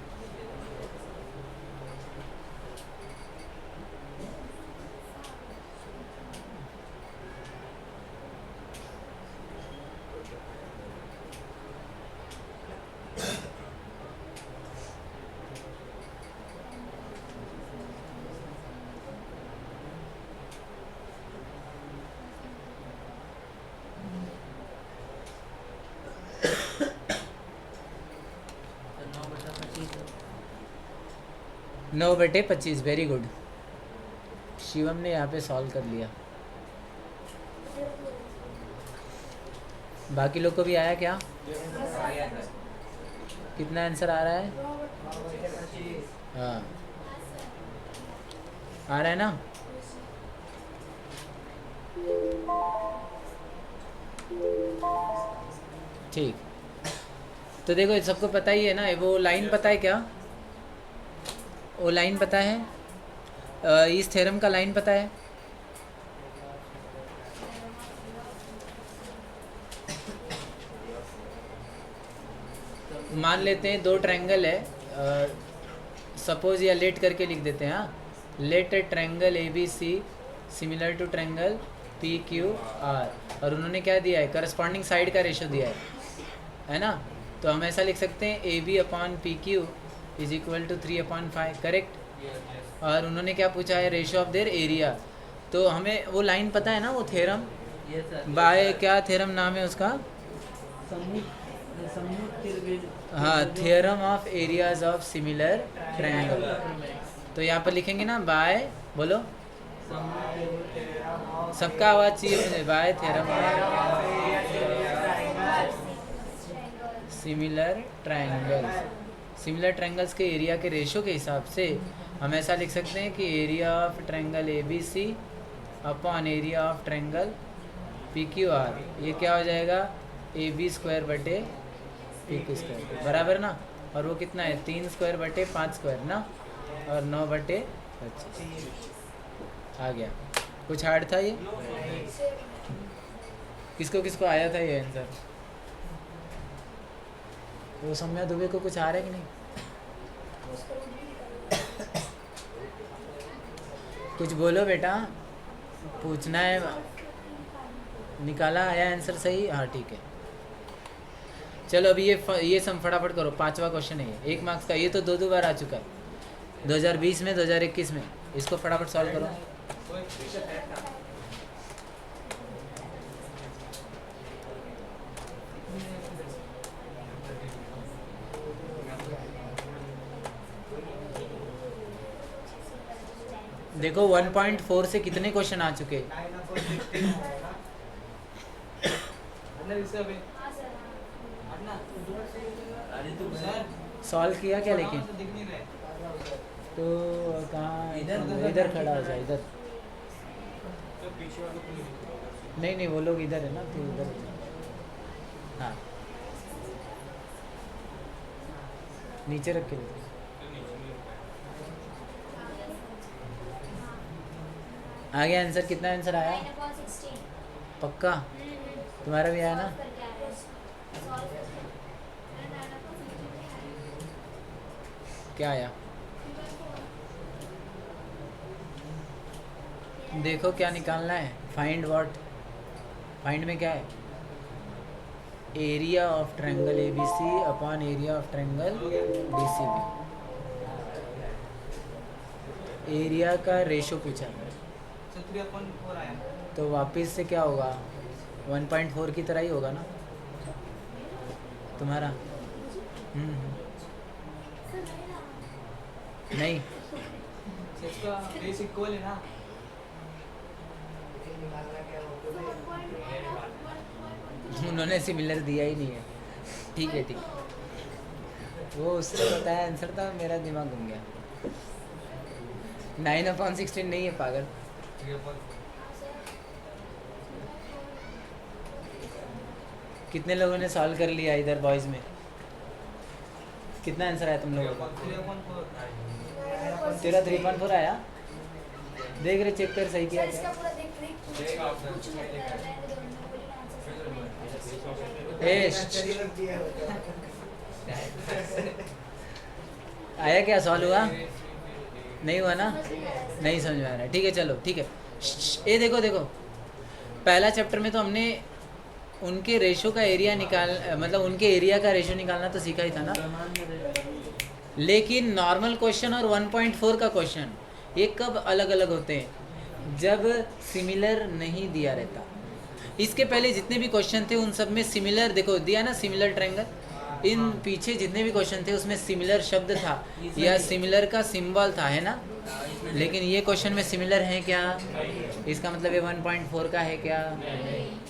तो 9/25 9/25, वेरी गुड। शिवम ने यहाँ पे सॉल्व कर लिया। बाकी लोग को भी आया क्या? कितना आंसर आ रहा है? हाँ आ रहा है ना? ठीक, तो देखो सबको पता ही है ना, वो लाइन पता है क्या? वो लाइन पता है? इस थ्योरम का लाइन पता है? मान लेते हैं दो ट्रायंगल है, सपोज या लेट करके लिख देते हैं। हाँ, let a triangle ABC similar to triangle PQR, और उन्होंने क्या दिया है? करस्पॉन्डिंग साइड का रेशो दिया है ना? तो हम ऐसा लिख सकते हैं AB/PQ is equal to 3/5, correct. और उन्होंने क्या पूछा है? Ratio of their area. तो हमें वो लाइन पता है ना, वो थ्योरम ये सर बाय, क्या थ्योरम नाम है उसका? हाँ, theorem of areas of similar triangle. तो यहाँ पर लिखेंगे ना, बाय, बोलो सबका आवाज़ चाहिए मुझे, bye theorem of similar triangles. Similar triangles के एरिया के रेशो के हिसाब से हम ऐसा लिख सकते हैं कि area of triangle ABC upon area of triangle PQR, ये क्या हो जाएगा? AB²/PQ² बराबर ना? और वो कितना है? 3²/5² ना, और 9/25 आ गया। कुछ हार्ड था ये? किसको किसको आया था ये आंसर? तो सौम्या दुबे को कुछ आ रहा है कि नहीं? कुछ बोलो बेटा, पूछना है। निकाला आया आंसर सही? हाँ ठीक है। चलो अभी ये सम फटाफट करो, 5वां क्वेश्चन है ये, 1 मार्क्स का। ये तो 2 बार आ चुका है, 2020 में, 2021 में। इसको फटाफट सॉल्व करो। देखो 1.4 से कितने क्वेश्चन आ चुके? सॉल्व किया क्या? लेकिन तो कहाँ? इधर खड़ा हो जाए, इधर। नहीं नहीं, वो लोग इधर है ना, तो इधर। हाँ नीचे रख के देखो। आगे आंसर कितना आंसर आया? 9/16 पक्का? तुम्हारा भी आया ना? क्या आया? देखो क्या निकालना है। Find what? फाइंड में क्या है? Area of triangle ABC upon area of triangle DCB। Area का रेशो पूछा है, सर 3/4 आया। तो वापस से क्या होगा? 1.4 की तरह ही होगा ना तुम्हारा? नहीं, सर इसका बेस इक्वल है ना। उन्होंने सिमिलर दिया ही नहीं है। ठीक है ठीक है, वो उसने बताया आंसर था, मेरा दिमाग घूम गया। 9/16 नहीं है पागल। कितने लोगों ने सॉल्व कर लिया इधर बॉयज़ में? कितना आंसर आया तुम लोगों का? 3/4 तेरा 3.4 आया? देख रहे, चेक कर सही किया सर इसका क्या? पूरा देख कुछ नहीं होता है, मैं तो दोनों को आंसर आया क्या? सॉल्व हुआ? नहीं हुआ ना? नहीं समझ में आ रहा है। ठीक है चलो ठीक है। ये देखो देखो, पहला चैप्टर में तो हमने उनके रेशो का एरिया निकाल मतलब उनके एरिया का रेशो निकालना तो सीखा ही था ना। लेकिन नॉर्मल क्वेश्चन और 1.4 का क्वेश्चन ये कब अलग अलग होते हैं? जब सिमिलर नहीं दिया रहता। इसके पहले जितने भी क्वेश्चन थे उन सब में सिमिलर, देखो दिया ना सिमिलर ट्रायंगल, इन पीछे जितने भी क्वेश्चन थे उसमें सिमिलर शब्द था या सिमिलर का सिंबल था, है ना? लेकिन ये क्वेश्चन में सिमिलर है क्या? इसका मतलब ये 1.4 का है क्या?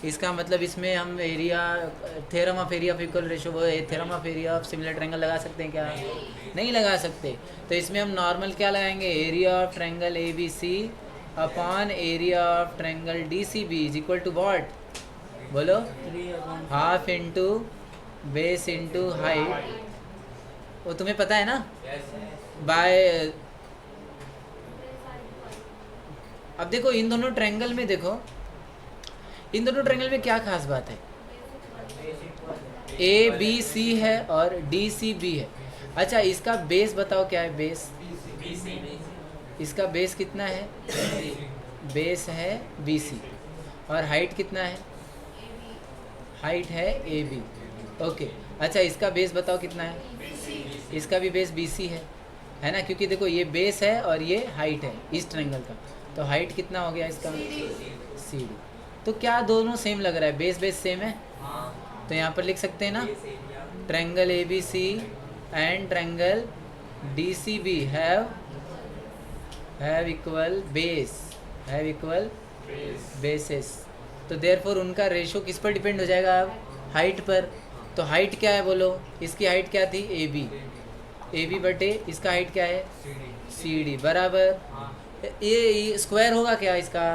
इसका मतलब इसमें हम area, theorem of area of equal ratio, वो theorem of area of similar triangle लगा सकते हैं क्या? नहीं लगा सकते। तो इसमें हम नॉर्मल क्या लगाएंगे? Area of triangle ABC upon area of triangle DCB is equal to what? बोलो। Half into base into height. वो तुम्हें पता है ना? बाय अब देखो इन दोनों ट्रायंगल में, देखो इन दोनों ट्रायंगल में क्या खास बात है? ABC है और DCB है। अच्छा इसका बेस बताओ क्या है? बेस, इसका बेस कितना है? बेस है BC और हाइट कितना है? हाइट है AB। ओके अच्छा इसका बेस बताओ कितना है? इसका भी बेस BC है ना? क्योंकि देखो ये बेस है और ये हाइट है इस ट्रायंगल का, तो हाइट कितना हो गया इसका? CD। तो क्या दोनों सेम लग रहा है? बेस बेस सेम है, तो यहाँ पर लिख सकते हैं ना triangle ABC and triangle DCB have equal base, have equal bases. तो देयरफॉर उनका रेशो किस पर डिपेंड हो जाएगा? अब हाइट पर। तो हाइट क्या है बोलो? इसकी हाइट क्या थी? AB बटे इसका हाइट क्या है? CD बराबर। ये स्क्वायर होगा क्या इसका?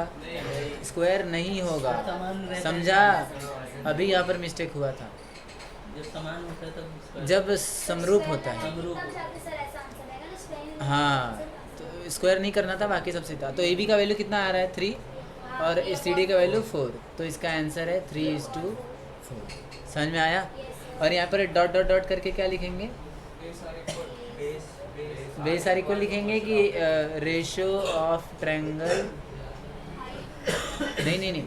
स्क्वायर नहीं होगा, समझा? अभी यहाँ पर मिस्टेक हुआ था। जब समान होता है तब जब समरूप होता है, हाँ, तो स्क्वायर नहीं करना था, बाकी सब सीधा। तो AB का वैल्यू कितना आ रहा है? 3 और CD का वैल्यू 4, तो इसका आंसर है 3:4। समझ में आया? और यहाँ पर डॉट डॉट डॉट करके क्या लिखेंगे? बेस आर इक्वल लिखेंगे कि रेशो ऑफ ट्रायंगल, नहीं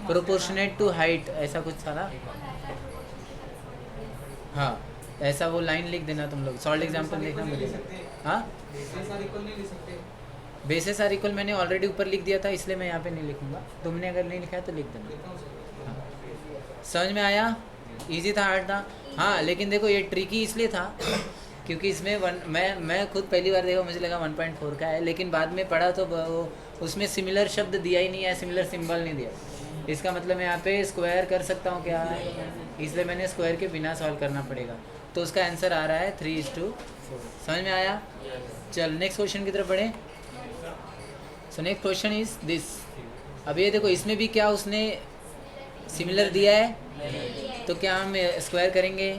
प्रोपोर्शनेट टू हाइट, ऐसा कुछ था ना? हाँ ऐसा वो लाइन लिख देना तुम लोग। सॉल्व एग्जाम्पल देखना मुझे। हाँ बेसिस आर इक्वल मैंने ऑलरेडी ऊपर लिख दिया था, इसलिए मैं यहाँ पे नहीं लिखूंगा। तुमने अगर नहीं लिखा है तो लिख देना। हाँ। समझ में आया? इजी था, हार्ड था? हाँ लेकिन देखो ये ट्रिकी इसलिए था क्योंकि इसमें मैं खुद पहली बार देखा, मुझे लगा 1.4 का है, लेकिन बाद में पढ़ा तो वो उसमें सिमिलर शब्द दिया ही नहीं है, सिमिलर सिंबल नहीं दिया। इसका मतलब मैं यहाँ पे स्क्वायर कर सकता हूँ क्या? इसलिए मैंने स्क्वायर के बिना सॉल्व करना पड़ेगा। तो उसका आंसर आ रहा है 3:4। समझ में आया? चल नेक्स्ट क्वेश्चन की तरफ बढ़ें। So next question is this. अब ये देखो इसमें भी क्या उसने सिमिलर दिया है, तो क्या हम स्क्वायर करेंगे?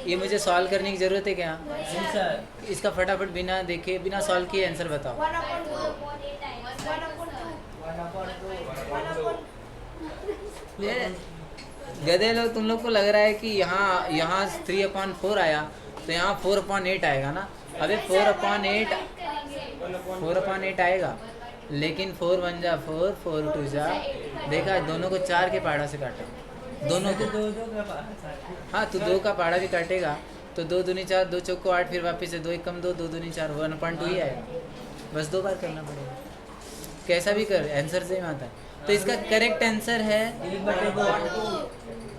ये मुझे सॉल्व करने की ज़रूरत है क्या? नहीं सर, इसका फटाफट बिना देखे बिना सॉल्व किए आंसर बताओ। 1/2 ये गधे लोग, तुम लोग को लग रहा है कि यहाँ 3/4 आया तो यहाँ 4/8 आएगा ना। अबे 4/8 आएगा, लेकिन 4 1 जा 4, 4 2 जा, देखा दोनों को 4 के पहाड़ा से काटा, दोनों को। दो का पास सर। हाँ तो 2 का पहाड़ा भी काटेगा तो 2 दूनी 4, 2 चौको 8, फिर वापस से 2 1 कम 2, 2 दूनी 4, 1/2 ही आएगा। बस 2 बार करना पड़ेगा, कैसा भी कर आंसर सेम आता है। तो इसका करेक्ट आंसर है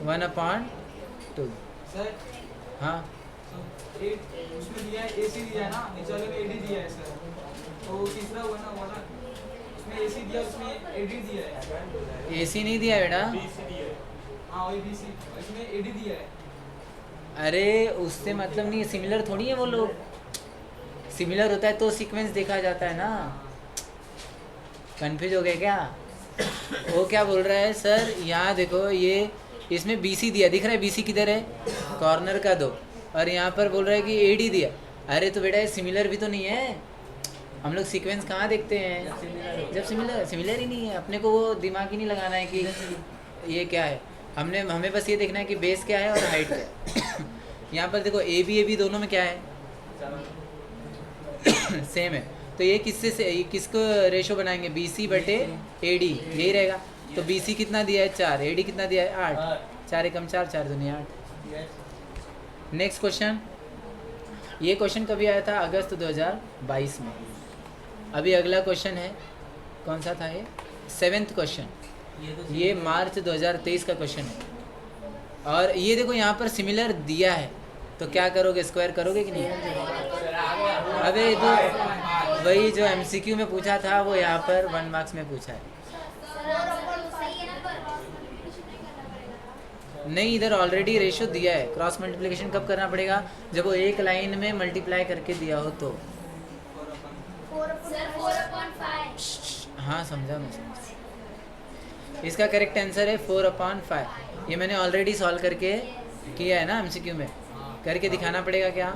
1/2। सर हाँ उसमें दिया है AC दिया है ना, नीचे वाले में AD दिया है सर, तो तीसरा हुआ ना वाला, उसमें AC दिया, उसमें AD दिया है। AC नहीं दिया बेटा। हाँ वही BC, इसमें AD दिया है। अरे उससे मतलब नहीं, सिमिलर थोड़ी है वो लोग। सिमिलर होता है तो सीक्वेंस देखा जाता है ना। कंफ्यूज हो गए क्या? वो क्या बोल रहा है सर, यहाँ देखो ये इसमें BC दिया, दिख रहा है BC किधर है? कॉर्नर का 2, और यहाँ पर बोल रहा है कि AD दिया। अरे तो बेटा ये सिमिलर भी तो नहीं है। हम लोग सीक्वेंस कहाँ देखते हैं? जब सिमिलर ही नहीं है, अपने को वो दिमाग ही नहीं लगाना है कि ये क्या है। हमें बस ये देखना है कि बेस क्या है और हाइट क्या है। यहाँ पर देखो AB दोनों में क्या है? सेम है। तो ये किसको रेशो बनाएंगे? BC बटे AD, यही रहेगा। तो BC कितना दिया है? 4, AD कितना दिया है? 8, 4 एकम 4, 4 दूनी 8। नेक्स्ट क्वेश्चन, ये क्वेश्चन कभी आया था? अगस्त 2022 में। अभी अगला क्वेश्चन है, कौन सा था ये? 7th question. ये मार्च 2023 का क्वेश्चन है। और ये देखो यहाँ पर सिमिलर दिया है, तो क्या करोगे? स्क्वायर करोगे कि नहीं? अबे तो वही जो MCQ में पूछा था वो यहाँ पर 1 मार्क्स में पूछा है। नहीं, इधर ऑलरेडी रेशो दिया है। क्रॉस मल्टीप्लिकेशन कब करना पड़ेगा? जब वो एक लाइन में मल्टीप्लाई करके दिया हो तो। 4/5 हाँ समझा मैं, समझा। इसका करेक्ट आंसर है 4/5। ये मैंने ऑलरेडी सॉल्व करके किया है ना MCQ में। करके दिखाना पड़ेगा क्या?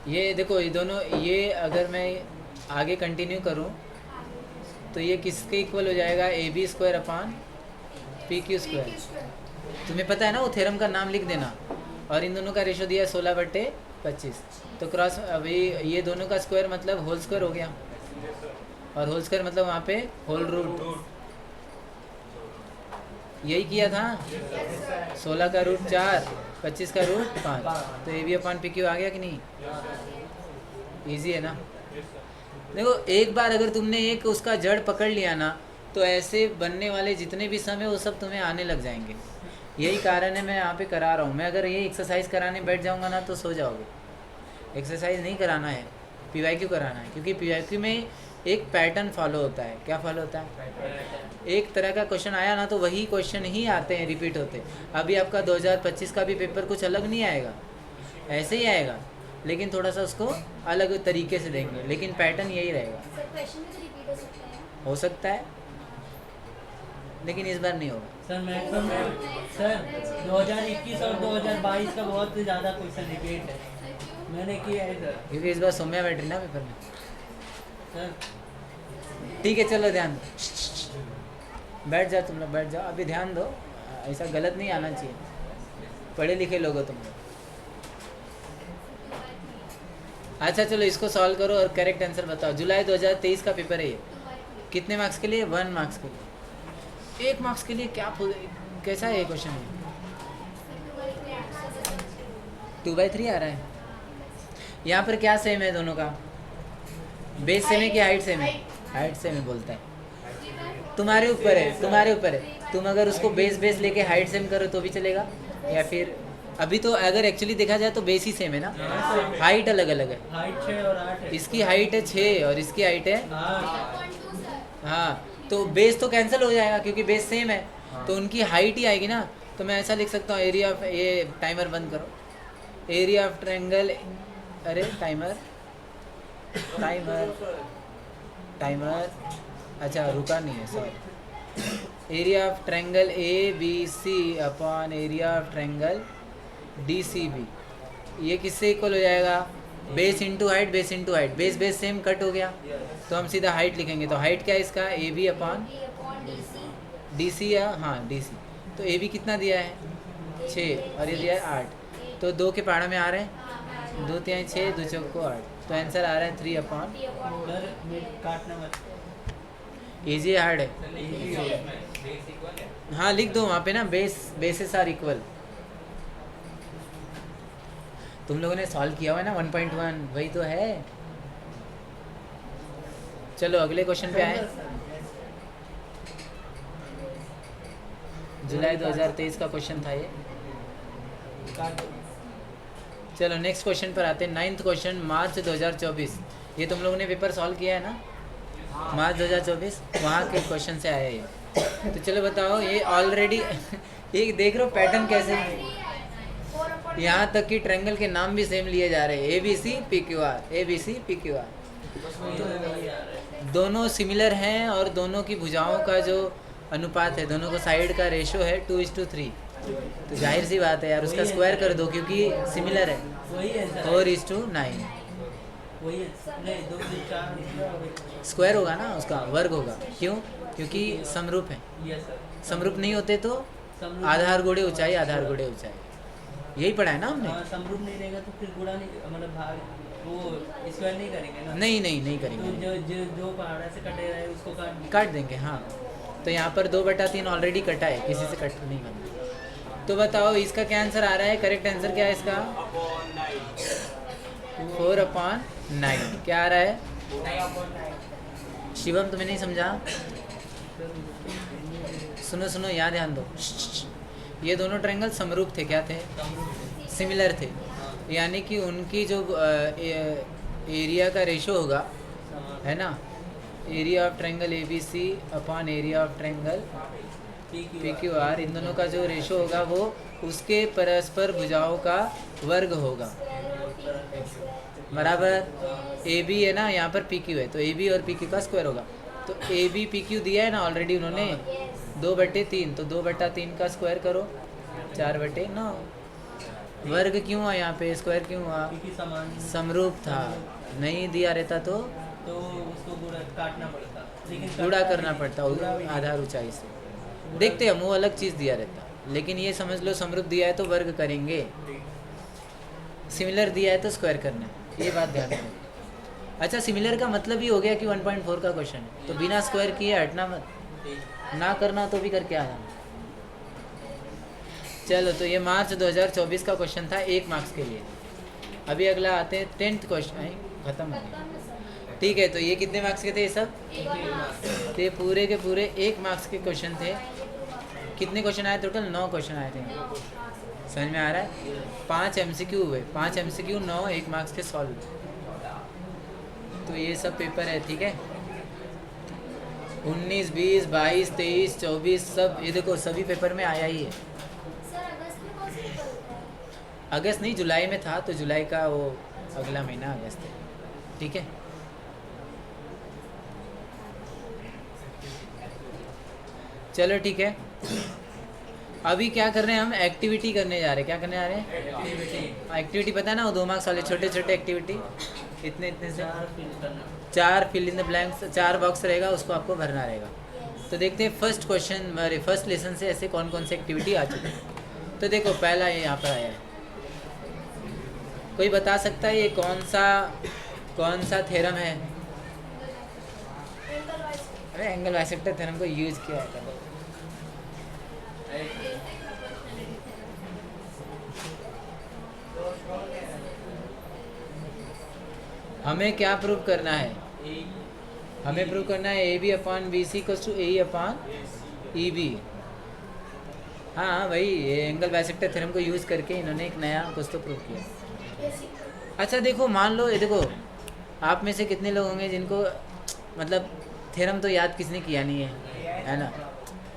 ये देखो, ये दोनों, ये अगर मैं आगे कंटिन्यू करूं तो ये किसके इक्वल हो जाएगा? AB² / PQ²। तुम्हें पता है ना, वो थ्योरम का नाम लिख देना। और इन दोनों का रेशो दिया है 16/25। तो क्रॉस, अभी ये दोनों का स्क्वायर मतलब होल स्क्वायर हो गया, और होल स्क्वायर मतलब वहाँ पे होल रूट। यही किया था। 16 का रूट 4, 25 का रूट 5, तो AB/PQ आ गया कि नहीं? इजी है ना। देखो एक बार अगर तुमने एक उसका जड़ पकड़ लिया ना, तो ऐसे बनने वाले जितने भी सम है वो सब तुम्हें आने लग जाएंगे। यही कारण है मैं यहाँ पे करा रहा हूँ। मैं अगर ये एक्सरसाइज कराने बैठ जाऊँगा ना तो सो जाओगे। एक्सरसाइज नहीं कराना है, PYQ कराना है, क्योंकि PYQ में एक पैटर्न फॉलो होता है। क्या फॉलो होता है? एक तरह का क्वेश्चन आया ना तो वही क्वेश्चन ही आते हैं, रिपीट होते। अभी आपका 2025 का भी पेपर कुछ अलग नहीं आएगा, ऐसे ही आएगा, लेकिन थोड़ा सा उसको अलग तरीके से देंगे, लेकिन पैटर्न यही रहेगा। सर क्वेश्चन भी तो रिपीट हो सकता है। हो सकता है, लेकिन इस बार नहीं होगा। सर मैक्सिमम सर 2021 और 2022 का बहुत ज़्यादा क्वेश्चन रिपीट है, मैंने किया है सर। क्योंकि इस बार सौम्या बैठ रही ना पेपर में। सर ठीक है चलो ध्यान दो, बैठ जाओ तुम लोग, बैठ जाओ। अभी ध्यान दो, ऐसा गलत नहीं आना चाहिए। पढ़े लिखे लोग हो तुम लोग। अच्छा चलो इसको सॉल्व करो और करेक्ट आंसर बताओ। जुलाई 2023 का पेपर है ये। कितने मार्क्स के लिए? 1 मार्क्स के लिए। 1 मार्क्स के लिए क्या कैसा है ये क्वेश्चन? 2/3 आ रहा है। यहाँ पर क्या सेम है दोनों का? बेस सेम है कि हाइट सेम है? हाइट सेम है बोलता है। तुम्हारे ऊपर है, तुम्हारे ऊपर है। तुम अगर उसको बेस लेके हाइट सेम करो तो भी चलेगा, या फिर अभी तो अगर एक्चुअली देखा जाए तो बेस ही सेम है ना, हाइट अलग अलग है। हाइट 6 और 8 है। इसकी हाइट है 6 और इसकी हाइट है 8। हाँ, तो बेस तो कैंसिल हो जाएगा क्योंकि बेस सेम है, तो उनकी हाइट ही आएगी ना। तो मैं ऐसा लिख सकता हूँ, एरिया ऑफ, ये टाइमर बंद करो, एरिया ऑफ ट्रायंगल, अरे टाइमर टाइमर टाइमर अच्छा रुका नहीं है, sorry. Area of triangle A B C upon area of triangle D C B, ये किससे इक्वल हो जाएगा? Base into height, base into height, base base same cut हो गया, तो हम सीधा हाइट लिखेंगे। तो हाइट क्या है इसका? A B upon D C, या हाँ डी सी। तो ए बी कितना दिया है? 6 और ये दिया है 8, तो 2 के पहाड़ा में आ रहे हैं, 2 3 6, 2 चौको 8, तो आंसर आ रहा है 3 अपॉन। उधर काटना मत। ईजी हार्ड है? बेस इक्वल है। हाँ लिख दो वहाँ पे ना, बेसेस आर इक्वल। तुम लोगों ने सॉल्व किया हुआ है ना 1.1, वही तो है। चलो अगले क्वेश्चन पे आए। जुलाई 2023 का क्वेश्चन था ये। चलो नेक्स्ट क्वेश्चन पर आते हैं। 9th क्वेश्चन, मार्च 2024। ये तुम लोगों ने पेपर सॉल्व किया है ना, मार्च 2024, वहाँ के क्वेश्चन से आया ये। तो चलो बताओ, ये ऑलरेडी ये देख रहे हो पैटर्न कैसे, यहाँ तक कि ट्रायंगल के नाम भी सेम लिए जा रहे हैं, A B C P Q R, A B C P Q R. दोनों सिमिलर हैं और दोनों की भुजाओं का जो अनुपात है, दोनों को साइड का रेशो है 2:3। तो जाहिर सी बात है यार, उसका स्क्वायर कर दो क्योंकि सिमिलर है। वही है सर, 4:9 वही है। नहीं 2 3 4 स्क्वायर होगा ना, उसका वर्ग होगा। क्यों? क्योंकि समरूप है। Yes sir. समरूप नहीं होते तो समरूप- आधार गुणे ऊंचाई, आधार गुणे ऊंचाई, यही पढ़ा है ना हमने। हाँ, समरूप नहीं रहेगा तो फिर गुणा नहीं, मतलब भाग वो स्क्वायर नहीं करेंगे ना। नहीं तो करेंगे, जो पहाड़ा से कटे रहे उसको काट देंगे। हाँ, तो यहाँ पर 2/3 ऑलरेडी कटा है, किसी से कट नहीं करना। तो बताओ इसका क्या आंसर आ रहा है? करेक्ट आंसर क्या है इसका? 4/9। क्या आ रहा है? शिवम तुम्हें नहीं समझा? सुनो यहाँ ध्यान दो। ये दोनों ट्रायंगल समरूप थे, क्या थे? सिमिलर थे, यानी कि उनकी जो एरिया का रेशो होगा, है ना, area of triangle A B C upon area of triangle P Q R, इन दोनों का जो रेशो होगा वो उसके परस्पर भुजाओं का वर्ग होगा, बराबर। ए बी है ना, यहाँ पर पी क्यू है, तो ए बी और पी क्यू का स्क्वायर होगा। तो ए बी पी क्यू दिया है ना ऑलरेडी उन्होंने, 2/3, तो 2/3 का स्क्वायर करो, 4/9। वर्ग क्यों हुआ यहाँ पे, स्क्वायर क्यों हुआ? क्योंकि समान समरूप था, नहीं दिया रहता तो उसको गुणा काटना पड़ता, लेकिन गुणा कटता करना नहीं, पड़ता गुणा भी नहीं। आधार ऊंचाई से। देखते हम, वो अलग चीज़ दिया रहता, लेकिन ये समझ लो समरूप दिया है तो वर्ग करेंगे, सिमिलर दिया है तो स्क्वायर करना है, ये बात ध्यान रखो। अच्छा, सिमिलर का मतलब ही हो गया कि 1.4 का क्वेश्चन है, तो बिना स्क्वायर किए हटना मत, ना करना तो भी करके आ जाना। चलो, तो ये मार्च 2024 का क्वेश्चन था, 1 मार्क्स के लिए। अभी अगला आते हैं 10th क्वेश्चन, खत्म हो गया। ठीक है, तो ये कितने मार्क्स के थे ये सब? तो ये पूरे के पूरे 1 मार्क्स के क्वेश्चन थे। कितने क्वेश्चन आए टोटल? 9 क्वेश्चन आए थे। समझ में आ रहा है? 5 MCQ हुए, 5 MCQ 9 1 मार्क्स के सॉल्व। तो ये सब पेपर है, ठीक है। 19, 20, 22, 23, 24 सब, ये देखो सभी पेपर में आया ही है। अगस्त नहीं, जुलाई में था, तो जुलाई का वो अगला महीना अगस्त है, ठीक है। चलो ठीक है, अभी क्या कर रहे हैं हम? एक्टिविटी करने जा रहे हैं। क्या करने जा रहे हैं? एक्टिविटी पता है ना, वो 2 मार्क्स वाले छोटे छोटे एक्टिविटी, इतने इतने से 4 fill in the blanks, 4 box रहेगा, उसको आपको भरना रहेगा। तो देखते हैं फर्स्ट क्वेश्चन, हमारे फर्स्ट लेसन से ऐसे कौन कौन से एक्टिविटी आ चुके हैं। तो देखो पहला ये यहाँ पर आया है, कोई बता सकता है ये कौन सा थ्योरम है? अरे एंगल बाइसेक्टर थ्योरम को यूज किया है। हमें क्या प्रूव करना है? हमें प्रूव करना है A B upon B C equals to A upon E B. हाँ भाई, ये एंगल बाइसेक्टर थ्योरम को यूज़ करके इन्होंने एक नया कुछ तो प्रूव किया। अच्छा देखो, मान लो ये देखो, आप में से कितने लोग होंगे जिनको मतलब थ्योरम तो याद किसने किया नहीं है ना?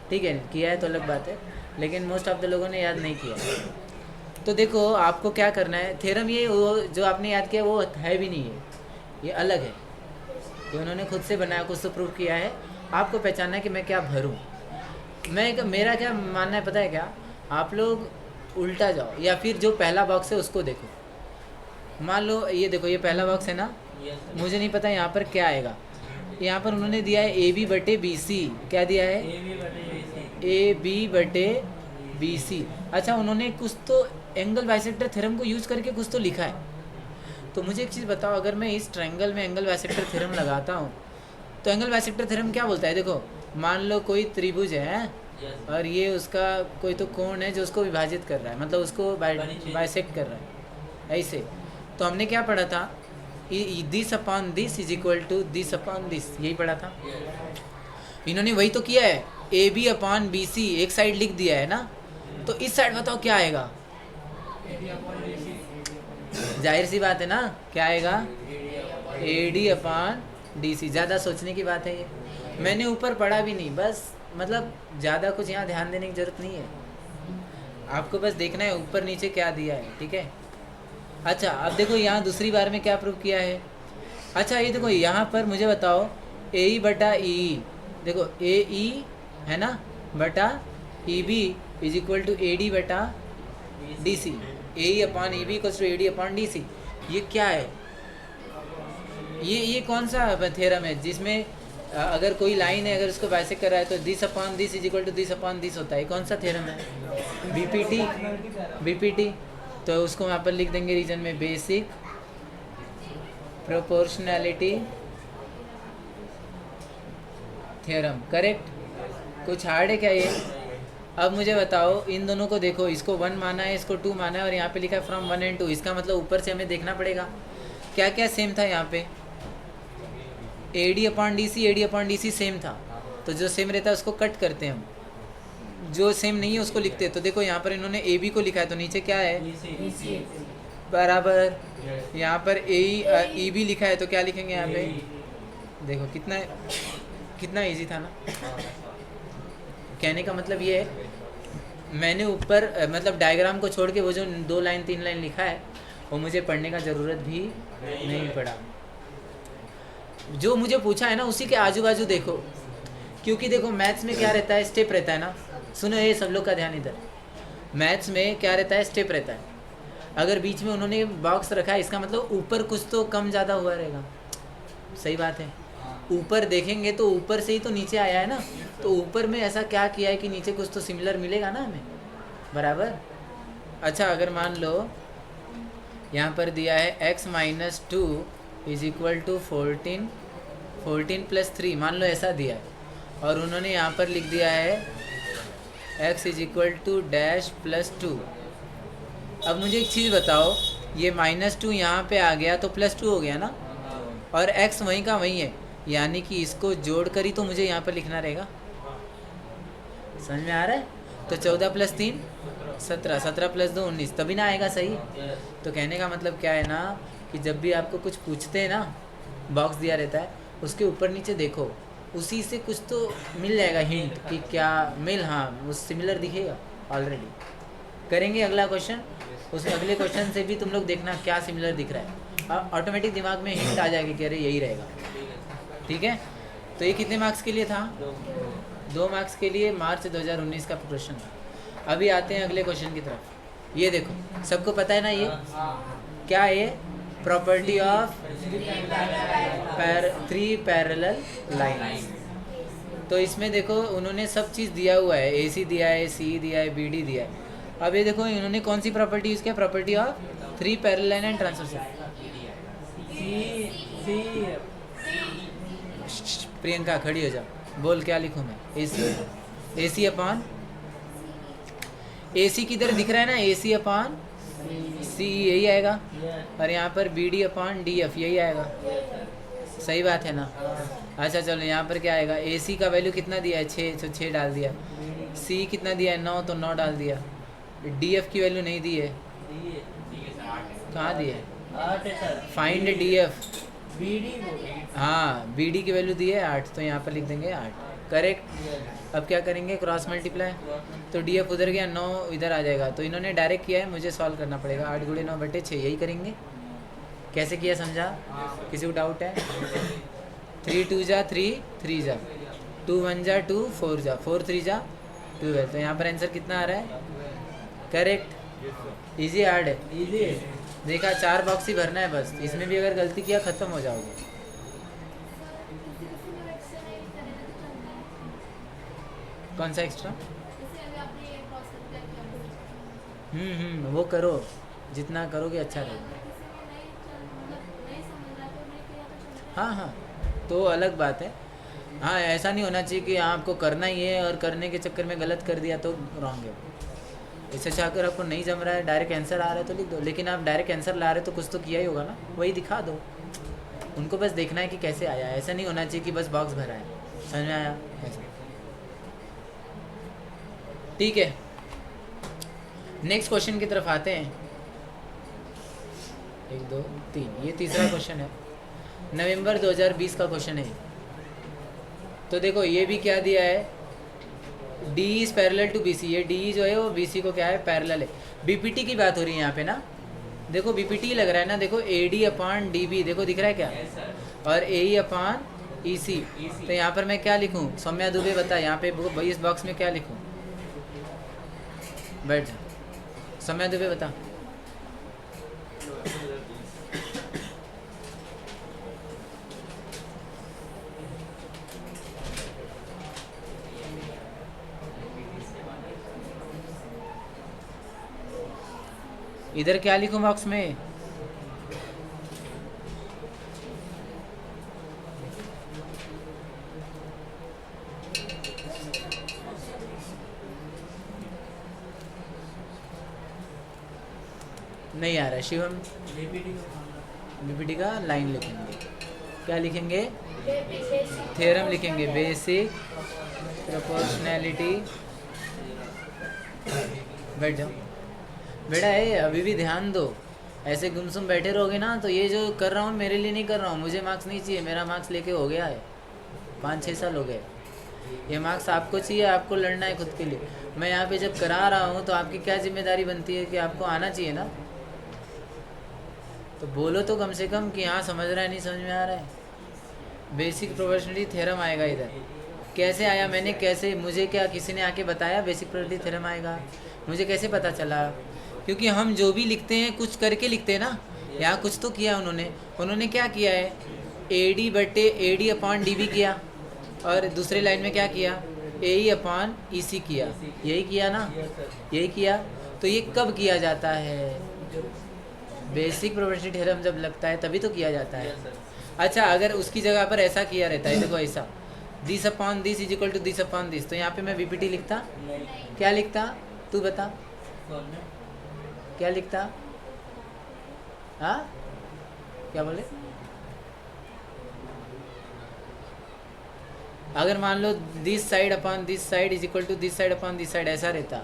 ठीक है, किया है तो अलग बात है, लेकिन मोस्ट ऑफ द लोगों ने याद नहीं किया। तो देखो आपको क्या करना है, थ्योरम ये वो जो आपने याद किया वो है भी नहीं है, ये अलग है, ये उन्होंने खुद से बनाया, कुछ तो प्रूव किया है। आपको पहचानना है कि मैं क्या भरूं। मेरा क्या मानना है पता है क्या, आप लोग उल्टा जाओ या फिर जो पहला बॉक्स है उसको देखो। मान लो ये देखो, ये पहला बॉक्स है ना, मुझे नहीं पता यहाँ पर क्या आएगा। यहाँ पर उन्होंने दिया है ए बी बटे बी सी। क्या दिया है? ए बी बटे बी सी। अच्छा, उन्होंने कुछ तो एंगल बाइसेक्टर थ्योरम को यूज करके कुछ तो लिखा है। तो मुझे एक चीज़ बताओ, अगर मैं इस ट्रायंगल में एंगल बाइसेक्टर थ्योरम लगाता हूँ तो एंगल बाइसेक्टर थ्योरम क्या बोलता है? देखो, मान लो कोई त्रिभुज है और ये उसका कोई तो कोण है जो उसको विभाजित कर रहा है, मतलब उसको बाइसेक्ट कर रहा है ऐसे। तो हमने क्या पढ़ा था? This upon this is equal to this upon this, यही पढ़ा था। इन्होंने वही तो किया है, A B upon B C एक साइड लिख दिया है ना, तो इस साइड बताओ क्या आएगा? जाहिर सी बात है ना, क्या आएगा? A D upon D C. ज़्यादा सोचने की बात है ये, मैंने ऊपर पढ़ा भी नहीं, बस मतलब ज़्यादा कुछ यहाँ ध्यान देने की ज़रूरत नहीं है, आपको बस देखना है ऊपर नीचे क्या दिया है, ठीक है। अच्छा, अब देखो यहाँ दूसरी बार में क्या प्रूव किया है। अच्छा, ये देखो यहाँ पर मुझे बताओ, ए ई बटा ई, देखो ए ई है ना बटा E B is equal to A D बटा D C. A E upon E B equals to A D upon D C. ये क्या है? ये कौन सा थ्योरम है जिसमें अगर कोई लाइन है, अगर उसको बाइसेक्ट कर रहा है तो this upon this is equal to this upon this होता है? कौन सा थ्योरम है? बीपीटी। बीपीटी तो उसको यहाँ पर लिख देंगे रीजन में, बेसिक प्रोपोर्शनैलिटी थ्योरम। करेक्ट? कुछ हार्ड है क्या ये? अब मुझे बताओ, इन दोनों को देखो, इसको 1 माना है, इसको 2 माना है और यहाँ पे लिखा है फ्रॉम 1 and 2। इसका मतलब ऊपर से हमें देखना पड़ेगा क्या क्या सेम था यहाँ पे। A D upon D C same था, तो जो सेम रहता है उसको कट करते हैं हम, जो सेम नहीं है उसको लिखते हैं। तो देखो यहाँ पर इन्होंने ए बी को लिखा है, तो नीचे क्या है? बराबर। यहाँ पर ए बी लिखा है, तो क्या लिखेंगे यहाँ पे? देखो कितना इजी था ना। कहने का मतलब ये है, मैंने ऊपर मतलब डायग्राम को छोड़ के वो जो 2 लाइन 3 लाइन लिखा है वो मुझे पढ़ने का ज़रूरत भी नहीं पड़ा। जो मुझे पूछा है ना उसी के आजू बाजू देखो, क्योंकि देखो मैथ्स में क्या रहता है? स्टेप रहता है ना। सुनो ये सब लोग का ध्यान इधर, मैथ्स में क्या रहता है? स्टेप रहता है। अगर बीच में उन्होंने बॉक्स रखा है, इसका मतलब ऊपर कुछ तो कम ज़्यादा हुआ रहेगा। सही बात है, ऊपर देखेंगे तो ऊपर से ही तो नीचे आया है ना, तो ऊपर में ऐसा क्या किया है कि नीचे कुछ तो सिमिलर मिलेगा ना हमें, बराबर। अच्छा, अगर मान लो यहाँ पर दिया है x minus 2 is equal to 14 plus 3, मान लो ऐसा दिया है, और उन्होंने यहाँ पर लिख दिया है x is equal to dash plus 2। अब मुझे एक चीज़ बताओ, ये -2 यहाँ पे आ गया तो +2 हो गया ना, और x वहीं का वहीं है, यानी कि इसको जोड़ कर ही तो मुझे यहाँ पर लिखना रहेगा। समझ में आ रहा है? तो 14 प्लस 3 17, 17 प्लस 2 19, तभी ना आएगा सही। तो कहने का मतलब क्या है ना, कि जब भी आपको कुछ पूछते हैं ना, बॉक्स दिया रहता है उसके ऊपर नीचे देखो, उसी से कुछ तो मिल जाएगा हिंट कि क्या मिल, हाँ वो सिमिलर दिखेगा ऑलरेडी। करेंगे अगला क्वेश्चन, उस अगले क्वेश्चन से भी तुम लोग देखना क्या सिमिलर दिख रहा है, ऑटोमेटिक दिमाग में हिंट आ जाएगी कि अरे यही रहेगा। ठीक है, तो ये कितने मार्क्स के लिए था? 2 मार्क्स के लिए मार्च 2019 का क्वेश्चन था। अभी आते हैं अगले क्वेश्चन की तरफ। ये देखो, सबको पता है ना ये क्या है? ये प्रॉपर्टी ऑफ 3 पैरेलल लाइन्स। तो इसमें देखो उन्होंने सब चीज़ दिया हुआ है, AC दिया है, CE दिया है, BD दिया है। अब ये देखो इन्होंने कौन सी प्रॉपर्टी यूज़ किया? Property of 3 parallel line and transversal. Priyanka खड़ी हो जाओ, बोल क्या लिखूँ मैं? AC अपॉन AC किधर दिख रहा है ना? AC अपॉन CE यही आएगा, और यहाँ पर BD अपॉन DF यही आएगा। सही बात है ना? अच्छा चलो, यहाँ पर क्या आएगा? AC का वैल्यू कितना दिया है? 6, तो 6 डाल दिया। CE कितना दिया है? 9, तो 9 डाल दिया। DF की वैल्यू नहीं दी है, कहाँ दी है? Find DF। हाँ, BD की वैल्यू दी है 8, तो यहाँ पर लिख देंगे 8। करेक्ट। अब क्या करेंगे? क्रॉस मल्टीप्लाई, तो DF उधर गया, 9 इधर आ जाएगा। तो इन्होंने डायरेक्ट किया है, मुझे सॉल्व करना पड़ेगा। 8 गुणे 9 बटे 6, यही करेंगे। कैसे किया समझा? किसी को डाउट है? 3 2 जा 3 3 जा 2 1 जा 2, 4 जा 4 3 जा 12। तो यहाँ पर आंसर कितना आ रहा है? करेक्ट। इजी हार्ड है? इजी है। देखा, 4 बॉक्स ही भरना है बस, इसमें भी अगर गलती किया ख़त्म हो जाओगे। कौन सा एक्स्ट्रा? वो करो, जितना करोगे अच्छा रहेगा। हाँ हाँ, तो अलग बात है। हाँ, ऐसा नहीं होना चाहिए कि आपको करना ही है और करने के चक्कर में गलत कर दिया तो रॉन्ग है। इससे अच्छा अगर आपको नहीं जम रहा है, डायरेक्ट आंसर आ रहा है तो लिख दो, लेकिन आप डायरेक्ट आंसर ला रहे हो तो कुछ तो किया ही होगा ना, वही दिखा दो। उनको बस देखना है कि कैसे आया, ऐसा नहीं होना चाहिए कि बस बॉक्स भरा है। समझ में आया? ऐसा ठीक है। नेक्स्ट क्वेश्चन की तरफ आते हैं। 1 2 3, ये तीसरा क्वेश्चन है, नवंबर 2020 का क्वेश्चन है। तो देखो ये भी क्या दिया है, D is parallel to BC. ये डी जो है वो बीसी को क्या है, पैरेलल है। बीपीटी की बात हो रही है यहाँ पे ना, देखो बीपीटी लग रहा है ना, देखो एडी अपान डीबी, देखो दिख रहा है क्या, और ए अपान ईसी। तो यहाँ पर मैं क्या लिखूँ? सौम्या दुबे बता, यहाँ पे इस बॉक्स में क्या लिखूँ? बैठ जा, सौम्या दुबे बता। इधर क्या लिखूं बॉक्स में? नहीं आ रहा है शिवम। बीपीटी का लाइन लिखेंगे, क्या लिखेंगे? थ्योरम लिखेंगे, बेसिक प्रोपोर्शनैलिटी। बैठ जाओ बेटा, अभी भी ध्यान दो। ऐसे गुमसुम बैठे रहोगे ना तो ये जो कर रहा हूँ मेरे लिए नहीं कर रहा हूँ, मुझे मार्क्स नहीं चाहिए। मेरा मार्क्स लेके हो गया है, 5-6 साल हो गए। ये मार्क्स आपको चाहिए, आपको लड़ना है खुद के लिए। मैं यहाँ पे जब करा रहा हूँ तो आपकी क्या जिम्मेदारी बनती है कि आपको आना चाहिए ना। तो बोलो तो कम से कम कि हाँ समझ रहा है, नहीं समझ में आ रहा है। बेसिक प्रोपोर्शनलिटी थ्योरम आएगा इधर। कैसे आया? मैंने कैसे, मुझे क्या किसी ने आके बताया बेसिक प्रोपोर्शनलिटी थ्योरम आएगा? मुझे कैसे पता चला? क्योंकि हम जो भी लिखते हैं कुछ करके लिखते हैं ना। यहाँ कुछ तो किया उन्होंने क्या किया है, एडी बटे एडी अपान डीबी किया, और दूसरे लाइन में क्या किया, ए अपान ईसी किया। यही किया ना, यही किया। तो ये कब किया जाता है? बेसिक प्रोपोर्शनलिटी थ्योरम जब लगता है तभी तो किया जाता है। अच्छा, अगर उसकी जगह पर ऐसा किया रहता है, देखो ऐसा, this upon this is equal to this upon this, तो यहाँ पे मैं बीपीटी लिखता, क्या लिखता? तू बता, क्या लिखता? हाँ, क्या बोले? अगर मान लो this side upon this side is equal to this side upon this side ऐसा रहता,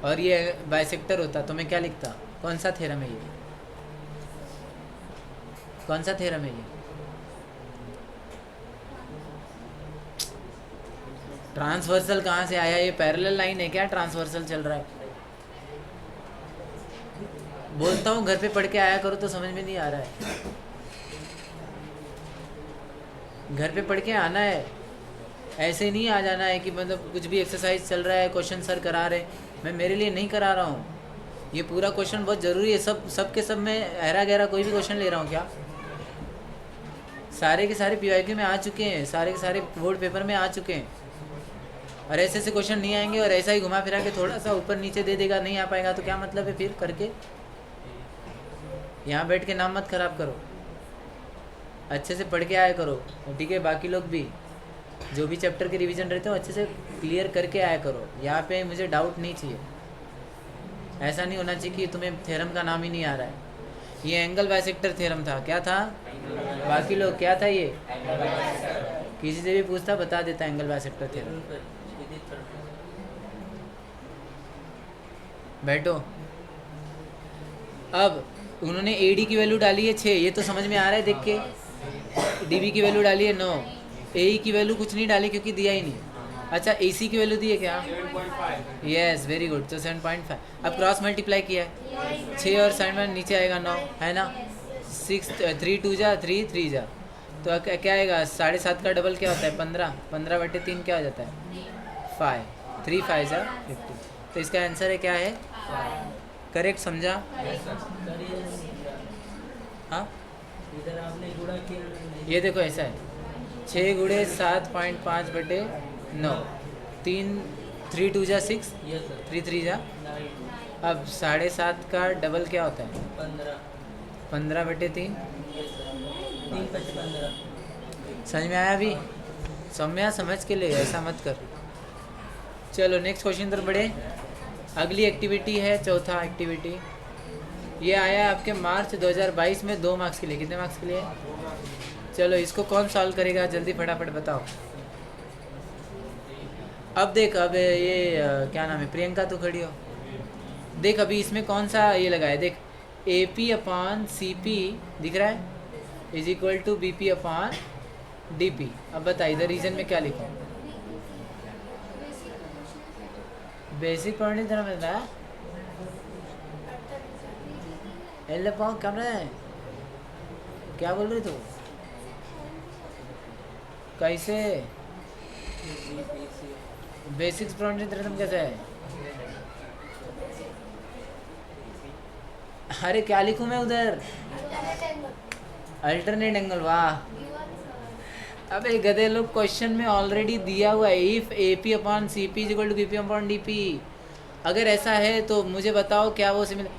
और ये बाइसेक्टर होता, तो मैं क्या लिखता? कौन सा थ्योरम है ये? कौन सा थ्योरम है ये? ट्रांसवर्सल कहाँ से आया? ये पैरेलल लाइन है क्या? ट्रांसवर्सल चल रहा है। बोलता हूँ घर पे पढ़ के आया करो तो समझ में नहीं आ रहा है। घर पे पढ़ के आना है, ऐसे नहीं आ जाना है कि मतलब कुछ भी एक्सरसाइज चल रहा है, क्वेश्चन सर करा रहे, मैं मेरे लिए नहीं करा रहा हूँ। ये पूरा क्वेश्चन बहुत ज़रूरी है। सब के सब मैं गहरा गहरा कोई भी क्वेश्चन ले रहा हूँ क्या? सारे के सारे पीवाईक्यू में आ चुके हैं, सारे के सारे बोर्ड पेपर में आ चुके हैं। और ऐसे ऐसे क्वेश्चन नहीं आएंगे और ऐसा ही घुमा फिरा के थोड़ा सा ऊपर नीचे दे देगा, नहीं आ पाएगा तो क्या मतलब है फिर करके? यहाँ बैठ के नाम मत खराब करो, अच्छे से पढ़ के आया करो, ठीक है? बाकी लोग भी जो भी चैप्टर के रिवीजन रहते हो अच्छे से क्लियर करके आया करो। यहाँ पे मुझे डाउट नहीं चाहिए। ऐसा नहीं होना चाहिए कि तुम्हें थ्योरम का नाम ही नहीं आ रहा है। ये एंगल बाइसेक्टर थ्योरम था, क्या था? बाकी लोग क्या था? ये किसी से भी पूछता बता देता एंगल बाइसेक्टर थ्योरम। बैठो। अब उन्होंने एडी की वैल्यू डाली है 6, ये तो समझ में आ रहा है देख के। डीबी की वैल्यू डाली है 9, ए की वैल्यू कुछ नहीं डाली क्योंकि दिया ही नहीं। अच्छा, एसी की वैल्यू दी है क्या? 7.5। Yes, very good. तो 7.5। अब क्रॉस मल्टीप्लाई किया है, 6 और 7 में नीचे आएगा 9, है ना? 6 3 2 जा 3 3 जा, तो क्या आएगा 7.5 का डबल क्या होता है 15, 15/3 क्या हो जाता है 5, 3 5 जा 50। तो इसका आंसर है क्या है करेक्ट, समझा? करिए हाँ इधर आपने गुणा किया नहीं। ये देखो ऐसा है 6 गुणे 7.5/9, 3 2 जा 6, यस सर 3 3 जा। 9 अब 7.5 का डबल क्या होता है 15 15/3। यस सर 3 5 15 समझ में आया अभी? सम्या समझ के ले, ऐसा मत कर। चलो नेक्स्ट क्वेश्चन तरफ बढ़े। अगली एक्टिविटी है चौथा एक्टिविटी। ये आया है आपके मार्च 2022 में 2 मार्क्स के लिए। कितने मार्क्स के लिए? चलो इसको कौन सॉल्व करेगा जल्दी फटाफट बताओ। अब देख, अब ये क्या नाम है, प्रियंका तो खड़ी हो। देख अभी इसमें कौन सा ये लगा है, देख AP/CP दिख रहा है इज इक्वल टू BP/DP। अब बता इधर रीजन में क्या लिखा है? बेसिक पढ़ने तरह में था एल पाओ कर रहे हैं, क्या बोल रही तू? कैसे बेसिक्स पढ़ने तरह तुम कैसे है? अरे क्या लिखूं मैं उधर? अल्टरनेट एंगल, वाह। अबे गधे लोग, क्वेश्चन में ऑलरेडी दिया हुआ है if AP/CP is equal to BP/DP। अगर ऐसा है तो मुझे बताओ क्या वो सिमिलर।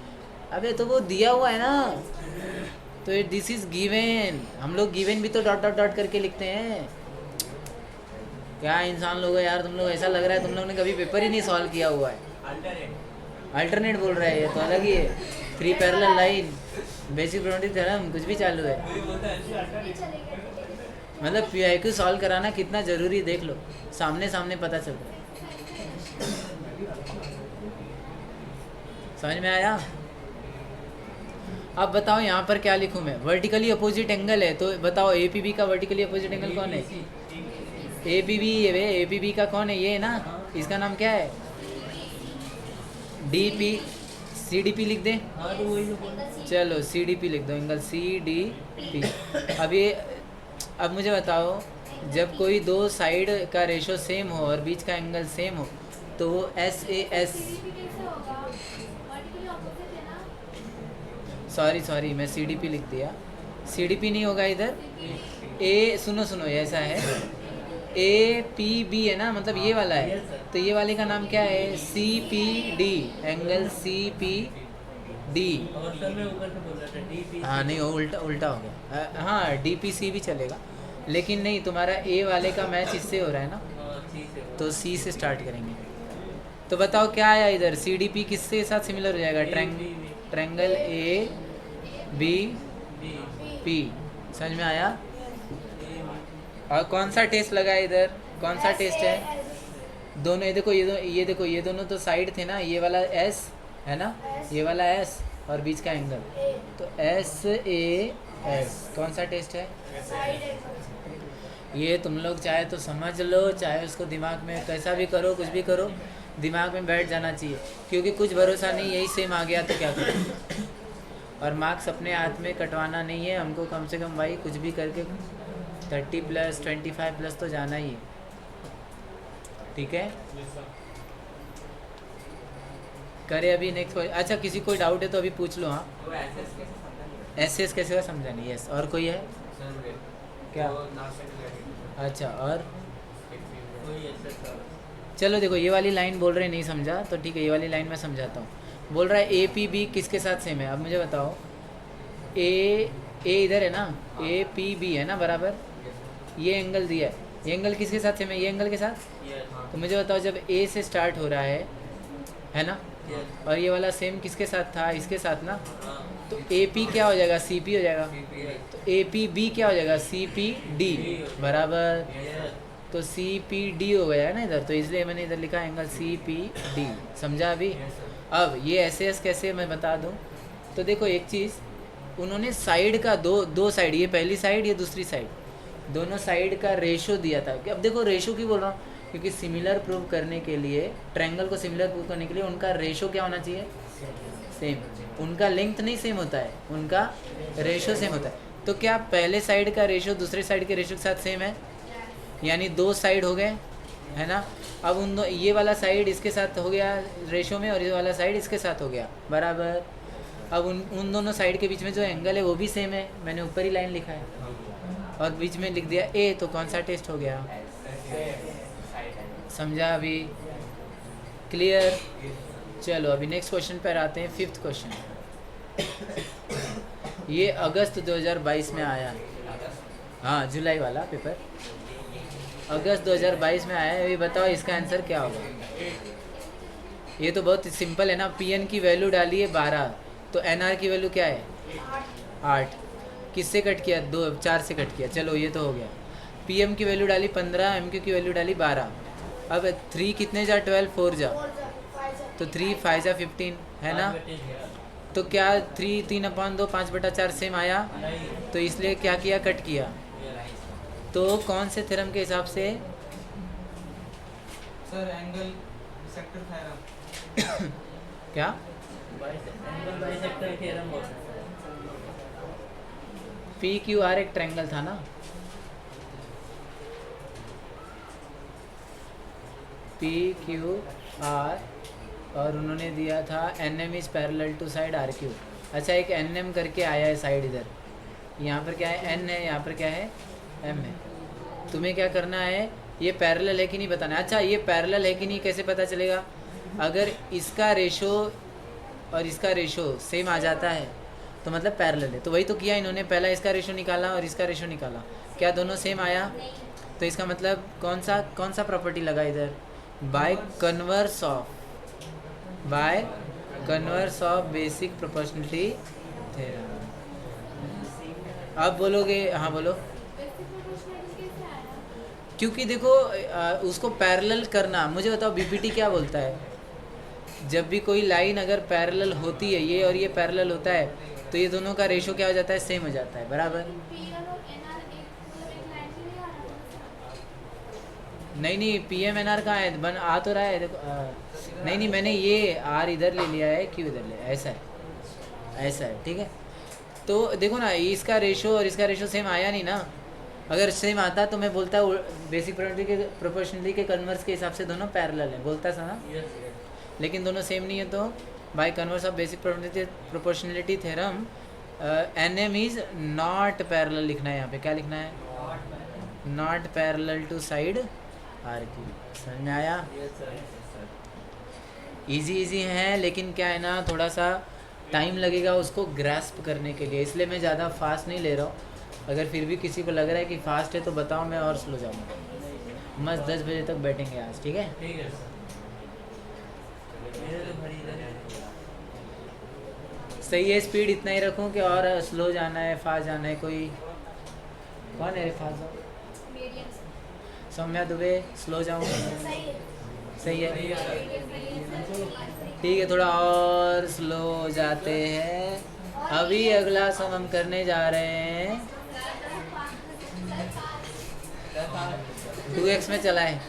अबे तो वो दिया हुआ है ना, तो दिस इज गिवन। हम लोग गिवन भी तो डॉट डॉट डॉट करके लिखते हैं। क्या इंसान लोग हो यार तुम लोग, ऐसा लग रहा है तुम लोग ने कभी पेपर ही नहीं सॉल्व किया हुआ है। अल्टरनेट बोल रहा है ये तो अलग ही है। 3 parallel line, basic property theorem, कुछ भी चालू है। मतलब PIQ सॉल्व कराना कितना ज़रूरी देख लो, सामने सामने पता चल रहा है। समझ में आया? अब बताओ यहाँ पर क्या लिखूँ मैं? वर्टिकली अपोजिट एंगल है तो बताओ APB का वर्टिकली अपोजिट एंगल कौन है? APB, ये APB का कौन है? ये है ना, इसका नाम क्या है? DP, CDP लिख दे। हाँ तो वही तो बोल। चलो CDP लिख दो, एंगल CDP। अब मुझे बताओ, जब कोई दो साइड का रेशो सेम हो और बीच का एंगल सेम हो तो वो SAS, सॉरी मैं CDP लिख दिया। CDP नहीं होगा इधर। सुनो ये ऐसा है, APB है ना, मतलब ये वाला है, तो ये वाले का नाम क्या है? CPD, angle CPD। और सर मैं ऊपर से बोल रहा था DP। हाँ नहीं, वो उल्टा हो गया। हाँ DPC भी चलेगा, लेकिन नहीं, तुम्हारा A वाले का मैच इससे हो रहा है ना, तो C से स्टार्ट करेंगे। तो बताओ क्या आया इधर? CDP किसके साथ सिमिलर हो जाएगा? Triangle ABP। समझ में आया? और कौन सा टेस्ट लगा है इधर? कौन सा टेस्ट है? दोनों ये देखो, ये देखो, ये दोनों तो साइड थे ना, ये वाला S है ना, ये वाला S और बीच का एंगल, तो SAS। कौन सा टेस्ट है? ये तुम लोग चाहे तो समझ लो, चाहे उसको दिमाग में कैसा भी करो, कुछ भी करो, दिमाग में बैठ जाना चाहिए, क्योंकि कुछ भरोसा नहीं, यही सेम आ गया तो क्या करें। और मार्क्स अपने हाथ में कटवाना नहीं है हमको, कम से कम भाई कुछ भी करके 30+, 25+ तो जाना ही है, ठीक है? करे अभी नेक्स्ट। अच्छा किसी कोई डाउट है तो अभी पूछ लो। हाँ SS कैसे हुआ समझा नहीं? यस, और कोई है क्या? अच्छा, और चलो देखो, ये वाली लाइन बोल रहे नहीं समझा तो ठीक है, ये वाली लाइन मैं समझाता हूँ। बोल रहा है APB किसके साथ सेम है? अब मुझे बताओ, A इधर है ना, APB है ना बराबर, ये एंगल दिया है, ये एंगल किसके साथ सेम है? ये एंगल के साथ। तो मुझे बताओ, जब A से स्टार्ट हो रहा है ना, और ये वाला सेम किसके साथ था? इसके साथ ना, तो AP क्या हो जाएगा? CP हो जाएगा। तो APB क्या हो जाएगा? CPD बराबर, तो CPD हो गया है ना इधर, तो इसलिए मैंने इधर लिखा एंगल CPD। समझा अभी? अब ये SAS कैसे मैं बता दूं। तो देखो एक चीज़, उन्होंने साइड का दो साइड, ये पहली साइड, ये दूसरी साइड, दोनों साइड का रेशो दिया था। अब देखो रेशो क्यों बोल रहा हूँ, क्योंकि सिमिलर प्रूव करने के लिए, ट्रायंगल को सिमिलर प्रूव करने के लिए उनका रेशो क्या होना चाहिए? सेम। उनका लेंथ नहीं सेम होता है, उनका रेशो सेम होता है। तो क्या पहले साइड का रेशो दूसरे साइड के रेशो के साथ सेम है, यानी 2 साइड हो गए, है ना। अब उन दो, ये वाला साइड इसके साथ हो गया रेशो में और ये वाला साइड इसके साथ हो गया बराबर। अब उन दोनों साइड के बीच में जो एंगल है वो भी सेम है, मैंने ऊपर ही लाइन लिखा है और बीच में लिख दिया ए, तो कौन सा टेस्ट हो गया, समझा अभी, क्लियर। चलो अभी नेक्स्ट क्वेश्चन पर आते हैं, 5th क्वेश्चन। ये अगस्त 2022 में आया, हाँ जुलाई वाला पेपर अगस्त 2022 में आया है। ये बताओ इसका आंसर क्या होगा। ये तो बहुत सिंपल है ना, पीएन की वैल्यू डाली है 12, तो एनआर की वैल्यू क्या है 8, किससे कट किया 4 से कट किया, चलो ये तो हो गया। पीएम की वैल्यू डाली 15, एमक्यू की वैल्यू डाली 12। अब 3 कितने जा 12, 4 जा, तो 3 5 जा 15 है ना। तो क्या 3/2 5/4 सेम आया, तो इसलिए क्या किया कट किया। तो कौन से थ्योरम के हिसाब से, सर एंगल सेक्टर थ्योरम। क्या एंगल बाइसेक्टर थ्योरम बोलते हैं। पी क्यू आर एक ट्रायंगल था ना, पी क्यू आर, और उन्होंने दिया था N M is parallel to side R Q. अच्छा एक एन एम करके आया है साइड इधर, यहाँ पर क्या है एन है, यहाँ पर क्या है एम है। तुम्हें क्या करना है, ये पैरेलल है कि नहीं बताना है। अच्छा ये पैरेलल है कि नहीं कैसे पता चलेगा, अगर इसका रेशो और इसका रेशो सेम आ जाता है तो मतलब पैरेलल है। तो वही तो किया इन्होंने, पहला इसका रेशो निकाला और इसका रेशो निकाला, क्या दोनों सेम आया, तो इसका मतलब कौन सा प्रॉपर्टी लगा इधर, bye converse of basic proportionality theorem. अब बोलोगे, हाँ बोलो, क्योंकि देखो उसको पैरेलल करना, मुझे बताओ बीपीटी क्या बोलता है, जब भी कोई लाइन अगर पैरेलल होती है, ये और ये पैरेलल होता है, तो ये दोनों का रेशो क्या हो जाता है, सेम हो जाता है बराबर। नहीं पीएम एनआर कहाँ है, बन आ तो रहा है देखो, नहीं मैंने ये आर इधर ले लिया है, क्यों इधर लिया, ऐसा है ठीक है। तो देखो ना इसका रेशो और इसका रेशो सेम आया नहीं ना, अगर सेम आता तो मैं बोलता बेसिक प्रोपोर्शनलिटी के कन्वर्स के हिसाब से दोनों पैरेलल है, बोलता था ना, लेकिन दोनों सेम नहीं है, तो by converse of basic proportionality theorem N M is not parallel लिखना है, यहाँ पे क्या लिखना है, not parallel to side R Q. समझ में आया, इजी है, लेकिन क्या है ना थोड़ा सा टाइम लगेगा उसको ग्रास्प करने के लिए, इसलिए मैं ज़्यादा फास्ट नहीं ले रहा हूँ। अगर फिर भी किसी को लग रहा है कि फास्ट है तो बताओ, मैं और स्लो जाऊँगा। मस्त 10 बजे तक बैठेंगे आज, ठीक है। ठीक है सही है, स्पीड इतना ही रखूँ कि और स्लो जाना है, फास्ट जाना है, कोई कौन है रे फास्ट, सौम्या दुबे, स्लो जाऊँ, सही है ठीक है, थोड़ा और स्लो जाते हैं। अभी अगला सम हम करने जा रहे हैं 2x में चला है,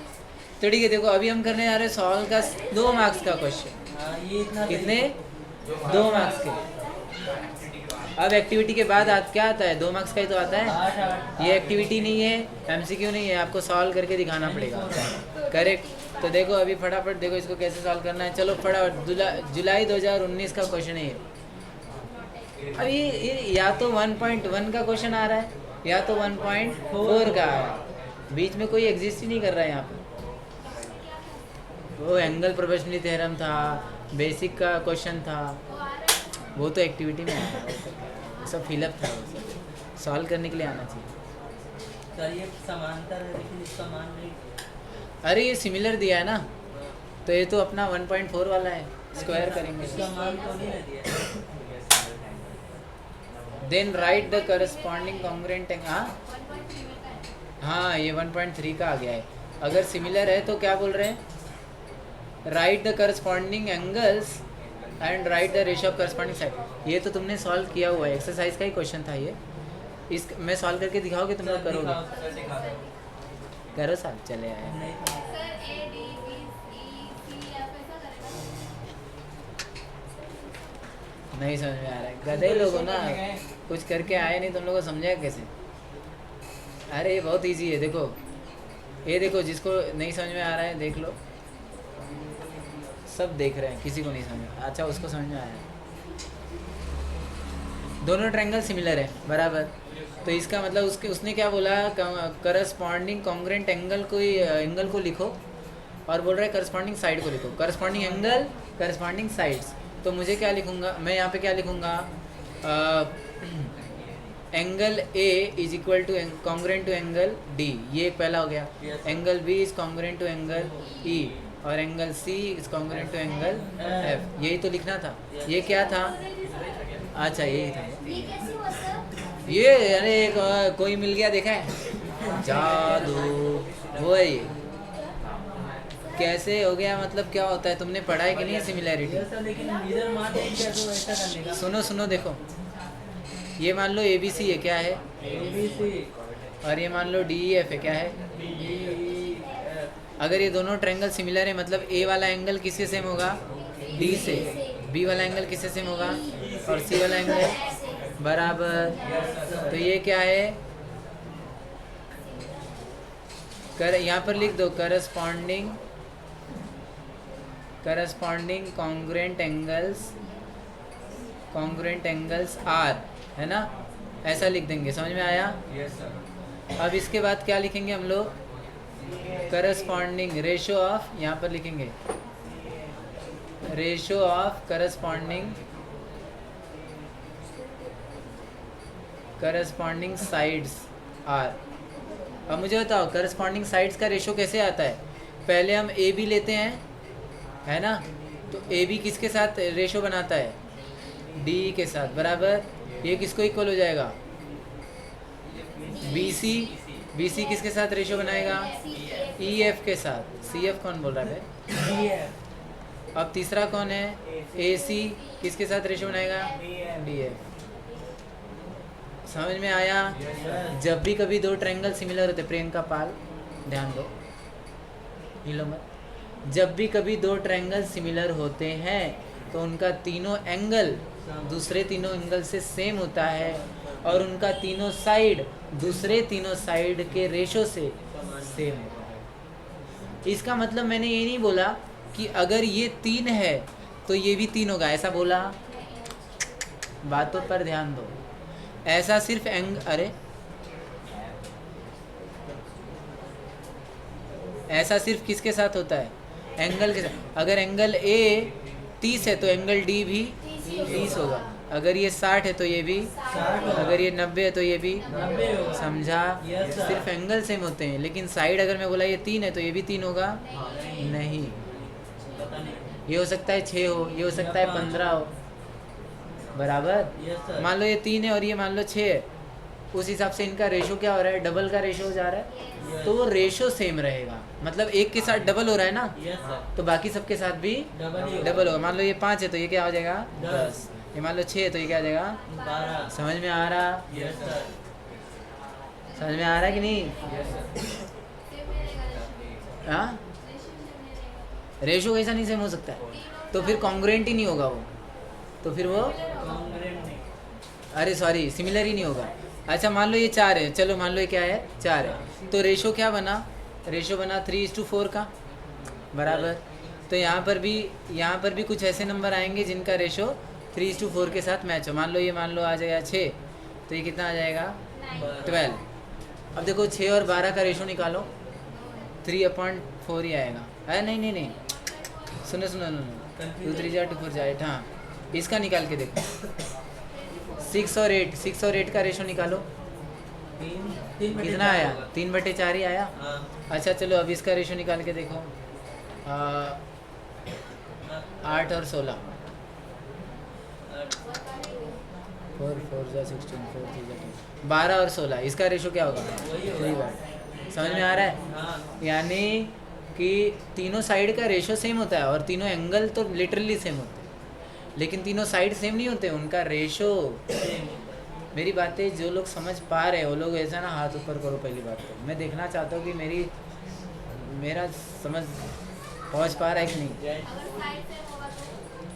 तो ठीक है। देखो अभी हम करने जा रहे हैं सॉल्व का 2 मार्क्स का क्वेश्चन, ये इतना कितने 2 मार्क्स के। अब एक्टिविटी के बाद क्या आता है, 2 मार्क्स का ही तो आता है, ये एक्टिविटी नहीं है, एमसीक्यू नहीं है, आपको सॉल्व करके दिखाना पड़ेगा, करेक्ट। तो देखो अभी फटाफट देखो इसको कैसे सॉल्व करना है, चलो फटाफट। जुलाई 2019 का क्वेश्चन है ये। अब ये या तो 1.1 का क्वेश्चन आ रहा है या तो 1.4 का आ रहा है, बीच में कोई एग्जिस्ट ही नहीं कर रहा है यहाँ पे। वो एंगल प्रोपोर्शनलिटी थ्योरम था, बेसिक का क्वेश्चन था, वो तो एक्टिविटी में आया था, सब फिलअप था, वो सब सॉल्व करने के लिए आना चाहिए। सर ये समांतर है लेकिन इसका मान नहीं, अरे ये सिमिलर दिया है ना, तो ये तो अपना 1.4 वाला है, स्क्वायर करेंगे, इसका मान तो नहीं ना दिया। Then write the corresponding congruent angle. हाँ ये 1.3 का आ गया है। अगर सिमिलर है तो क्या बोल रहे हैं, right the corresponding angles and right the ratio of corresponding side. ये तो तुमने सॉल्व किया हुआ है, एक्सरसाइज का ही क्वेश्चन था ये। इस मैं सॉल्व करके दिखाओगे, तुम लोग करोगे, करो साहब, चले आए। नहीं समझ में आ रहा है, गधे लोग हो ना, कुछ करके आए नहीं, तुम लोगों को समझाया कैसे? अरे ये बहुत इजी है, देखो ये देखो, जिसको नहीं समझ में आ रहा है देख लो, सब देख रहे हैं, किसी को नहीं समझ में, अच्छा उसको समझ में आया है। दोनों ट्रायंगल सिमिलर है, बराबर। तो इसका मतलब उसने क्या बोला, करस्पॉन्डिंग कॉन्ग्रेंट एंगल एंगल को लिखो, और बोल रहा है करस्पॉन्डिंग साइड को लिखो, करस्पॉन्डिंग एंगल करस्पॉन्डिंग साइड्स। तो मुझे क्या लिखूंगा मैं यहाँ पे, क्या लिखूंगा, angle A is equal to congruent to angle D, ये एक पहला हो गया। Yes. Angle B is congruent to angle E, और angle C is congruent to angle F, यही तो लिखना था। ये क्या था, अच्छा यही था ये, अरे कोई मिल गया, देखा है, जादू, वो है ये। कैसे हो गया, मतलब क्या होता है, तुमने पढ़ा है कि नहीं सिमिलैरिटी? Yes, sir, लेकिन इधर मान लीजिए तो ऐसा करने का। सुनो सुनो, देखो ये मान लो ए बी सी है, क्या है, ABC, और ये मान लो डी ई एफ है, क्या है। DEF, अगर ये दोनों ट्रायंगल सिमिलर है, मतलब ए वाला एंगल किससे सेम होगा, डी से, बी वाला एंगल किससे सेम होगा, और सी वाला एंगल बराबर। तो ये क्या है, यहाँ पर लिख दो करस्पॉन्डिंग कॉन्ग्रेंट एंगल्स आर, है ना, ऐसा लिख देंगे, समझ में आया? Yes, sir. अब इसके बाद क्या लिखेंगे हम लोग, करस्पॉन्डिंग रेशो ऑफ, यहाँ पर लिखेंगे ratio of corresponding sides are. अब मुझे बताओ करस्पॉन्डिंग साइड्स का रेशो कैसे आता है। पहले हम ए बी लेते हैं, है ना, तो ए बी किसके साथ रेशो बनाता है, डी के साथ, बराबर। ये किसको इक्वल हो जाएगा, बी सी किसके साथ रेशो बनाएगा, ई एफ के साथ। सी एफ कौन बोल रहा है भाई? DF, अब तीसरा कौन है, ए सी किसके साथ रेशो बनाएगा, डी एफ। समझ में आया? जब भी कभी दो ट्रायंगल सिमिलर होते, प्रियंका पाल ध्यान दो, हिलो मत, जब भी कभी दो ट्रायंगल सिमिलर होते हैं तो उनका तीनों एंगल दूसरे तीनों एंगल से सेम होता है, और उनका तीनों साइड दूसरे तीनों साइड के रेशो से सेम होता है। इसका मतलब मैंने ये नहीं बोला कि अगर ये 3 है तो ये भी 3 होगा, ऐसा बोला? बातों पर ध्यान दो। ऐसा सिर्फ ऐसा सिर्फ किसके साथ होता है, एंगल के साथ। अगर एंगल ए 30 है तो एंगल डी भी 30 होगा। अगर ये 60 है तो ये भी 60 अगर ये 90 है तो ये भी 90 होगा। समझा? Yes, sir. सिर्फ एंगल सेम होते हैं, लेकिन साइड अगर मैं बोला ये 3 है तो ये भी 3 होगा, नहीं। पता नहीं। ये हो सकता है 6 हो, ये हो सकता है 15 हो, बराबर। Yes, sir. मान लो ये 3 है और ये मान लो 6 है, उस हिसाब से इनका रेशो क्या हो रहा है, डबल का रेशो हो जा रहा है। Yes. तो वो रेशो सेम रहेगा, मतलब एक के साथ डबल हो रहा है ना, Yes, sir. तो बाकी सबके साथ भी डबल ही होगा। डबल होगा। मान लो ये 5 है तो ये क्या हो जाएगा, 10। ये मान लो 6 है तो ये क्या हो जाएगा, 12। समझ में आ रहा? Yes, sir. समझ में आ रहा है कि नहीं? Yes, sir. हाँ, रेशो कैसा नहीं सेम हो सकता है, तो फिर कॉन्ग्रुएंट ही नहीं होगा वो, तो फिर वो, Congruent नहीं। अरे सॉरी, सिमिलर ही नहीं होगा। अच्छा मान लो ये 4 है, चलो मान लो ये क्या है, 4 है, तो रेशो क्या बना, रेशो बना 3:4 का, बराबर। तो यहाँ पर भी कुछ ऐसे नंबर आएंगे जिनका रेशो 3:4 के साथ मैच हो। मान लो आ जाएगा 6, तो ये कितना आ जाएगा, 12। अब देखो 6 और 12 का रेशो निकालो, 3/4 ही आएगा। अरे नहीं, सुनो 2 3 जा 2 4 जा 8, हाँ इसका निकाल के देखो। 6 और 8 का रेशो निकालो, तीन कितना आया, 3/4 ही आया। हाँ। अच्छा चलो अब इसका रेशो निकाल के देखो, 8 और 16, 4 4 जा 16, 4 3 जा 10, 12 और 16, इसका रेशो क्या होगा, वही होगा। 3/8। समझ में आ रहा है? हाँ। यानी कि तीनों साइड का रेशो सेम होता है और तीनों एंगल तो लिटरली सेम होते हैं, लेकिन तीनों साइड सेम नहीं होते, उनका रेशो। मेरी बातें जो लोग समझ पा रहे हैं वो लोग ऐसा ना हाथ ऊपर करो। पहली बात तो मैं देखना चाहता हूँ कि मेरा समझ पहुँच पा रहा है कि नहीं।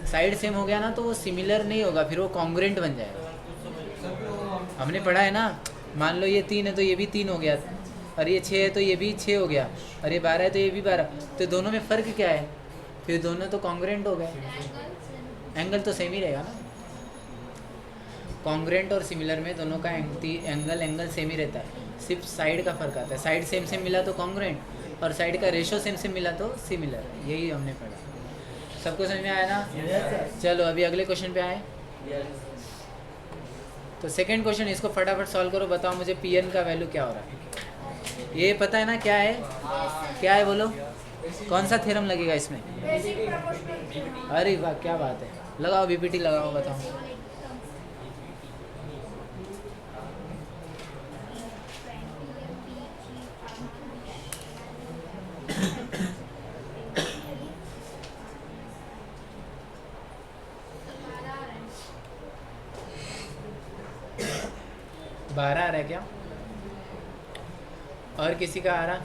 साइड सेम हो गया ना तो वो सिमिलर नहीं होगा, फिर वो कॉन्ग्रुएंट बन जाएगा। सर वो हमने पढ़ा है ना, मान लो ये 3 है तो ये भी 3 हो गया, और ये 6 है तो ये भी 6 हो गया, और ये 12 है तो ये भी 12, तो दोनों में फ़र्क क्या है? फिर दोनों तो कॉन्ग्रुएंट हो गए, एंगल तो सेम ही रहेगा ना। कॉन्ग्रुएंट और सिमिलर में दोनों का एंगल सेम ही रहता है, सिर्फ साइड का फ़र्क आता है। साइड सेम सेम मिला तो कॉन्ग्रुएंट, और साइड का रेशो सेम सेम मिला तो सिमिलर। यही हमने पढ़ा। सबको समझ में आया ना? चलो अभी अगले क्वेश्चन पे आए। तो सेकंड क्वेश्चन, इसको फटाफट सॉल्व करो, बताओ मुझे पी एन का वैल्यू क्या हो रहा है। ये पता है ना क्या है? क्या है बोलो, कौन सा थ्योरम लगेगा इसमें? अरे वाह, क्या बात है, लगाओ बीपीटी लगाओ, बताओ। बारह आ रहा है क्या? और किसी का आ रहा?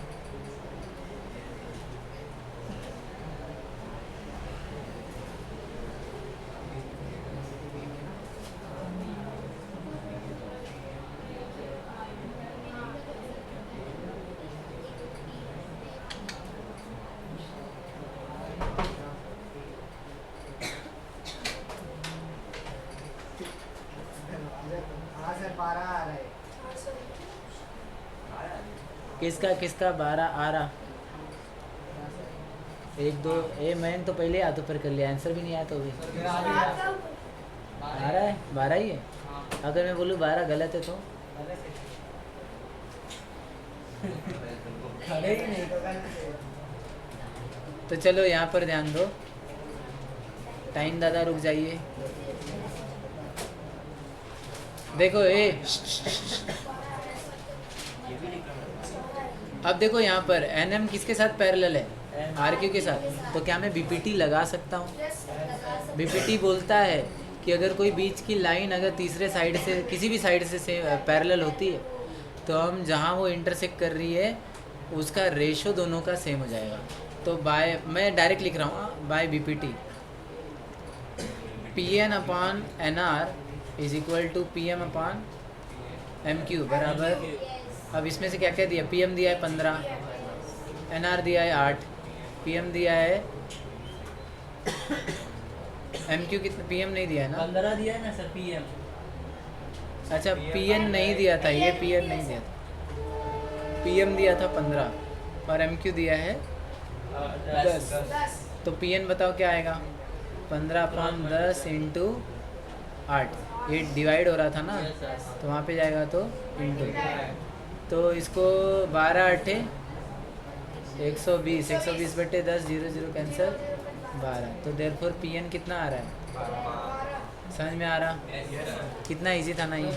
किसका किसका 12 आ रहा? 1 2 मैंने तो पहले हाथों पर कर लिया, आंसर भी नहीं आया तो भी आ रहा है। 12 ही है। अगर मैं बोलूँ 12 गलत है तो खड़े ही नहीं। तो चलो यहाँ पर ध्यान दो, टाइम दादा रुक जाइए। देखो अब देखो यहाँ पर एन एम किसके साथ पैरेलल है? आर क्यू के साथ। तो क्या मैं बीपीटी लगा सकता हूँ? बीपीटी बोलता है कि अगर कोई बीच की लाइन अगर तीसरे साइड से किसी भी साइड से पैरेलल होती है तो हम जहाँ वो इंटरसेक्ट कर रही है उसका रेशो दोनों का सेम हो जाएगा। तो बाय, मैं डायरेक्ट लिख रहा हूँ, by BPT P N upon N R is equal to P M upon M Q बराबर। अब इसमें से क्या क्या दिया? पी एम दिया है 15, एन आर दिया है 8, पी एम दिया है एम क्यू कितना? पी एम नहीं दिया है ना? 15 दिया है ना सर पीएम। अच्छा पी एन नहीं दिया था, ये पी एन नहीं दिया था, पी एम दिया था 15 और एम क्यू दिया है 10। तो पी एन बताओ क्या आएगा? 15/10 इंटू 8, ये डिवाइड हो रहा था ना, तो वहाँ पे जाएगा तो इंटू। तो इसको 12 8 120, 120 बटे 10, 0 0 कैंसिल, 12। तो देयरफॉर पी एन कितना आ रहा है? समझ में आ रहा? कितना इजी था ना ये।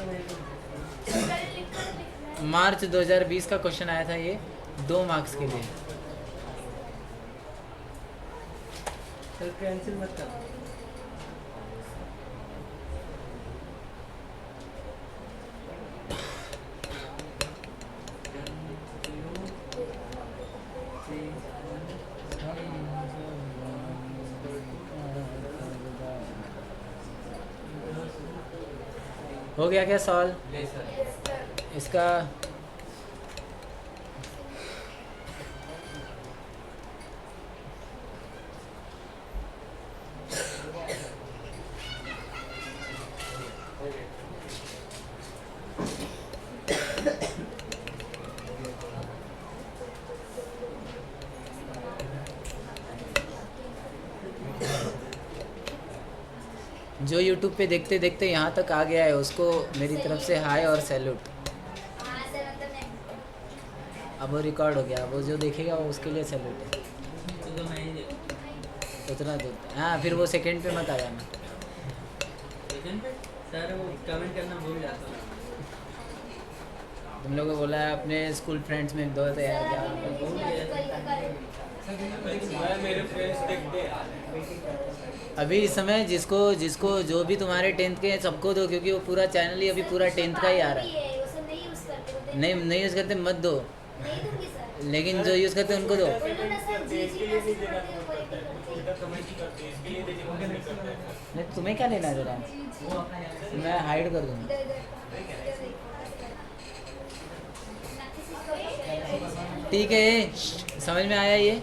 मार्च 2020 का क्वेश्चन आया था ये, 2 मार्क्स के लिए। सर कैंसिल मत कर। हो गया क्या सवाल इसका? जो YouTube पे देखते देखते यहाँ तक आ गया है उसको मेरी तरफ से हाय और सैल्यूट। अब वो रिकॉर्ड हो गया, वो जो देखेगा वो उसके लिए सैल्यूट है। तो मैं ही देखूँ। उतना तो हाँ, फिर वो सेकंड पे मत आ जाना। सेकंड पे सर वो कमेंट करना भूल जाता हूँ। तुम लोगों को बोला है अपने स्कूल फ्रेंड्स में दो तो यार क्या मेरे फ्रेंड्स देखते हैं अभी इस समय जिसको जिसको जो भी तुम्हारे 10th के हैं सबको दो, क्योंकि वो पूरा चैनल ही अभी पूरा 10th का ही आ रहा है। नहीं यूज़ करते मत दो, लेकिन जो यूज़ करते हैं उनको दो। नहीं तुम्हें क्या लेना है जरा, वो अपना यहाँ मैं हाइड कर दूँगा। ठीक है, समझ में आया ये?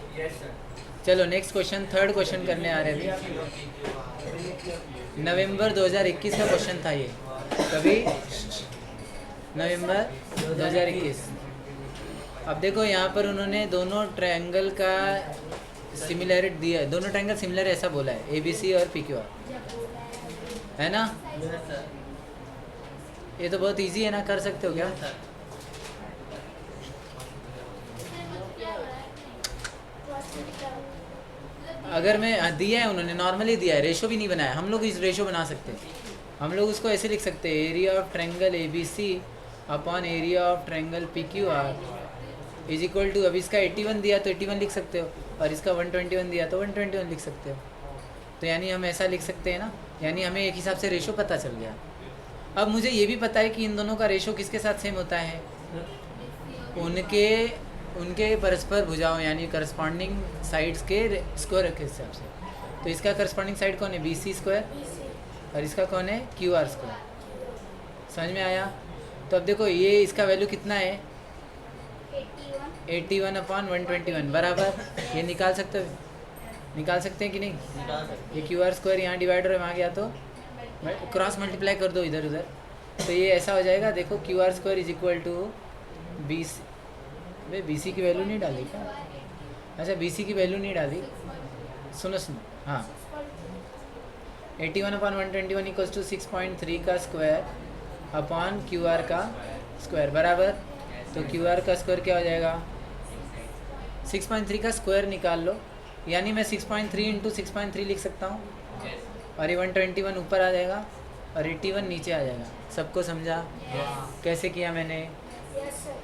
चलो नेक्स्ट क्वेश्चन, थर्ड क्वेश्चन करने आ रहे थे। नवंबर 2021 का क्वेश्चन था ये, कभी नवंबर 2021। अब देखो यहाँ पर उन्होंने दोनों ट्रायंगल का सिमिलरिटी दिया है, दोनों ट्रायंगल सिमिलर ऐसा बोला है, ABC और PQR, है ना? ये तो बहुत इजी है ना, कर सकते हो क्या? अगर मैं दिया है उन्होंने, नॉर्मली दिया है, रेशो भी नहीं बनाया, हम लोग इस रेशो बना सकते हैं। हम लोग उसको ऐसे लिख सकते हैं, area of triangle ABC upon area of triangle PQR is equal to, अब इसका 81 दिया तो 81 लिख सकते हो, और इसका 121 दिया तो 121 लिख सकते हो। तो यानी हम ऐसा लिख सकते हैं ना, यानी हमें एक हिसाब से रेशो पता चल गया। अब मुझे ये भी पता है कि इन दोनों का रेशो किसके साथ सेम होता है, उनके परस्पर भुजाओं यानी करस्पॉन्डिंग साइड्स के स्क्वायर के हिसाब से। तो इसका करस्पॉन्डिंग साइड कौन है, BC स्क्वायर, और इसका कौन है, QR स्क्वायर। समझ में आया? तो अब देखो ये इसका वैल्यू कितना है, 81 अपॉन 121 बराबर, ये निकाल सकते हो, निकाल सकते हैं कि नहीं? ये QR स्क्वायर यहाँ डिवाइडर है, वहाँ गया तो क्रॉस मल्टीप्लाई कर दो इधर उधर, तो ये ऐसा हो जाएगा। देखो QR square is equal to BC, भाई BC की वैल्यू नहीं डाली क्या? अच्छा BC की वैल्यू नहीं डाली, सुनो हाँ, 81 अपॉन 121 इक्वल्स टू 6.3 का स्क्वायर अपॉन QR का स्क्वायर बराबर, तो QR का स्क्वायर क्या हो जाएगा, 6.3 का स्क्वायर निकाल लो, यानी मैं 6.3 इंटू 6.3 लिख सकता हूँ, और ये 121 ऊपर आ जाएगा और 81 नीचे आ जाएगा। सबको समझा कैसे किया मैंने?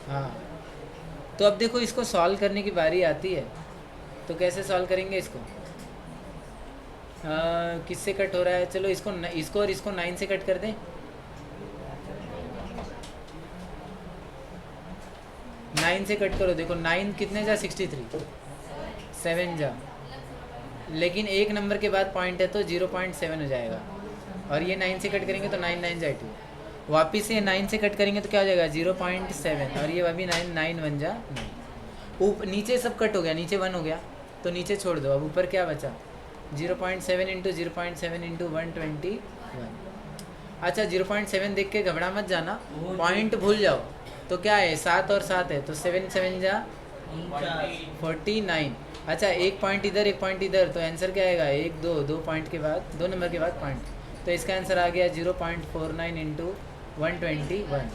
हाँ, तो अब देखो इसको सॉल्व करने की बारी आती है, तो कैसे सॉल्व करेंगे इसको? किससे कट हो रहा है, चलो इसको और इसको 9 से कट कर दें। 9 से कट करो, देखो 9 कितने जा, 63, 7 जा, लेकिन एक नंबर के बाद पॉइंट है तो 0.7 हो जाएगा, और ये 9 से कट करेंगे तो 9 9 जा 2, वापिस ये 9 से कट करेंगे तो क्या हो जाएगा 0.7, और ये अभी 9 9 1 जा 9। नीचे सब कट हो गया, नीचे 1 हो गया तो नीचे छोड़ दो, अब ऊपर क्या बचा 0.7 इंटू 0.7 इंटू 121। अच्छा 0.7 देख के घबरा मत जाना, पॉइंट भूल जाओ, तो क्या है 7 और 7 है तो 7 7 जा 49। अच्छा एक पॉइंट इधर एक पॉइंट इधर, तो आंसर क्या आएगा 1 2 2 पॉइंट के बाद 2 नंबर के बाद पॉइंट, तो इसका आंसर आ गया 0.49 इंटू 121।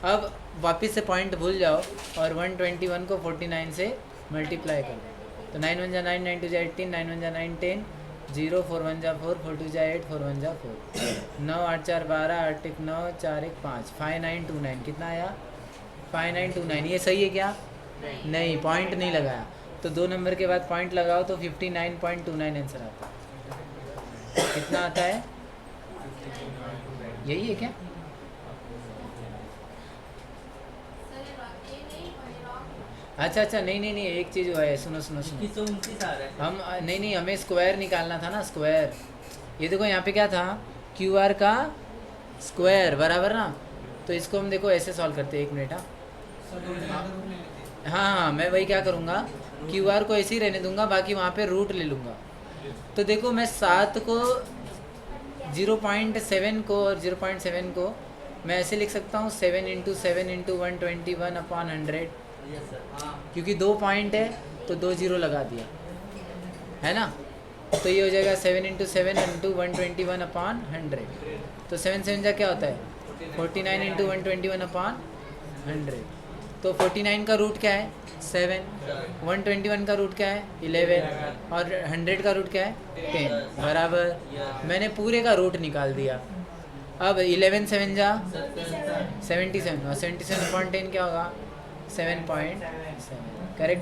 अब वापस से पॉइंट भूल जाओ और 121 को 49 से मल्टीप्लाई कर दो, तो 9 1 जा 9 9 2 जा 18, 9 1 जा 9 10, 0 4 1 जा 4, 4 2 जा 8, 4 1 जा 4, 9 8 4 12, 8 1 9, 4 1 5, 5929 कितना आया 5929। ये सही है क्या? नहीं, पॉइंट नहीं लगाया, तो 2 नंबर के बाद पॉइंट लगाओ तो 59.29 आंसर आता है। कितना आता है? यही है क्या? अच्छा अच्छा नहीं नहीं नहीं, एक चीज़ हुआ है, सुनो सुनो सुनो, 2129 आ रहा है। हम नहीं हमें स्क्वायर निकालना था ना, स्क्वायर। ये देखो यहाँ पे क्या था, QR का स्क्वायर बराबर ना, तो इसको हम देखो ऐसे सॉल्व करते हैं। 1 मिनट हाँ, मैं वही क्या करूँगा, QR को ऐसे ही रहने दूंगा, बाकी वहाँ पे रूट ले लूँगा। तो देखो मैं 7 को 0.7 को और 0.7 को मैं ऐसे लिख सकता हूँ 7 इंटू 7 इंटू 121 अपॉन 100, क्योंकि 2 पॉइंट है तो 2 0 लगा दिया है ना, तो ये हो जाएगा 7 इंटू 7 इंटू 121 अपॉन 100, तो 7 7 जा क्या होता है 49 इंटू 121 अपॉन 100, तो 49 का रूट क्या है 7, 121 का रूट क्या है 11, और 100 का रूट क्या है 10 बराबर, मैंने पूरे का रूट निकाल दिया। अब 11 7 जा 77, और 77 अपॉन 10 क्या होगा 7.7, करेक्ट।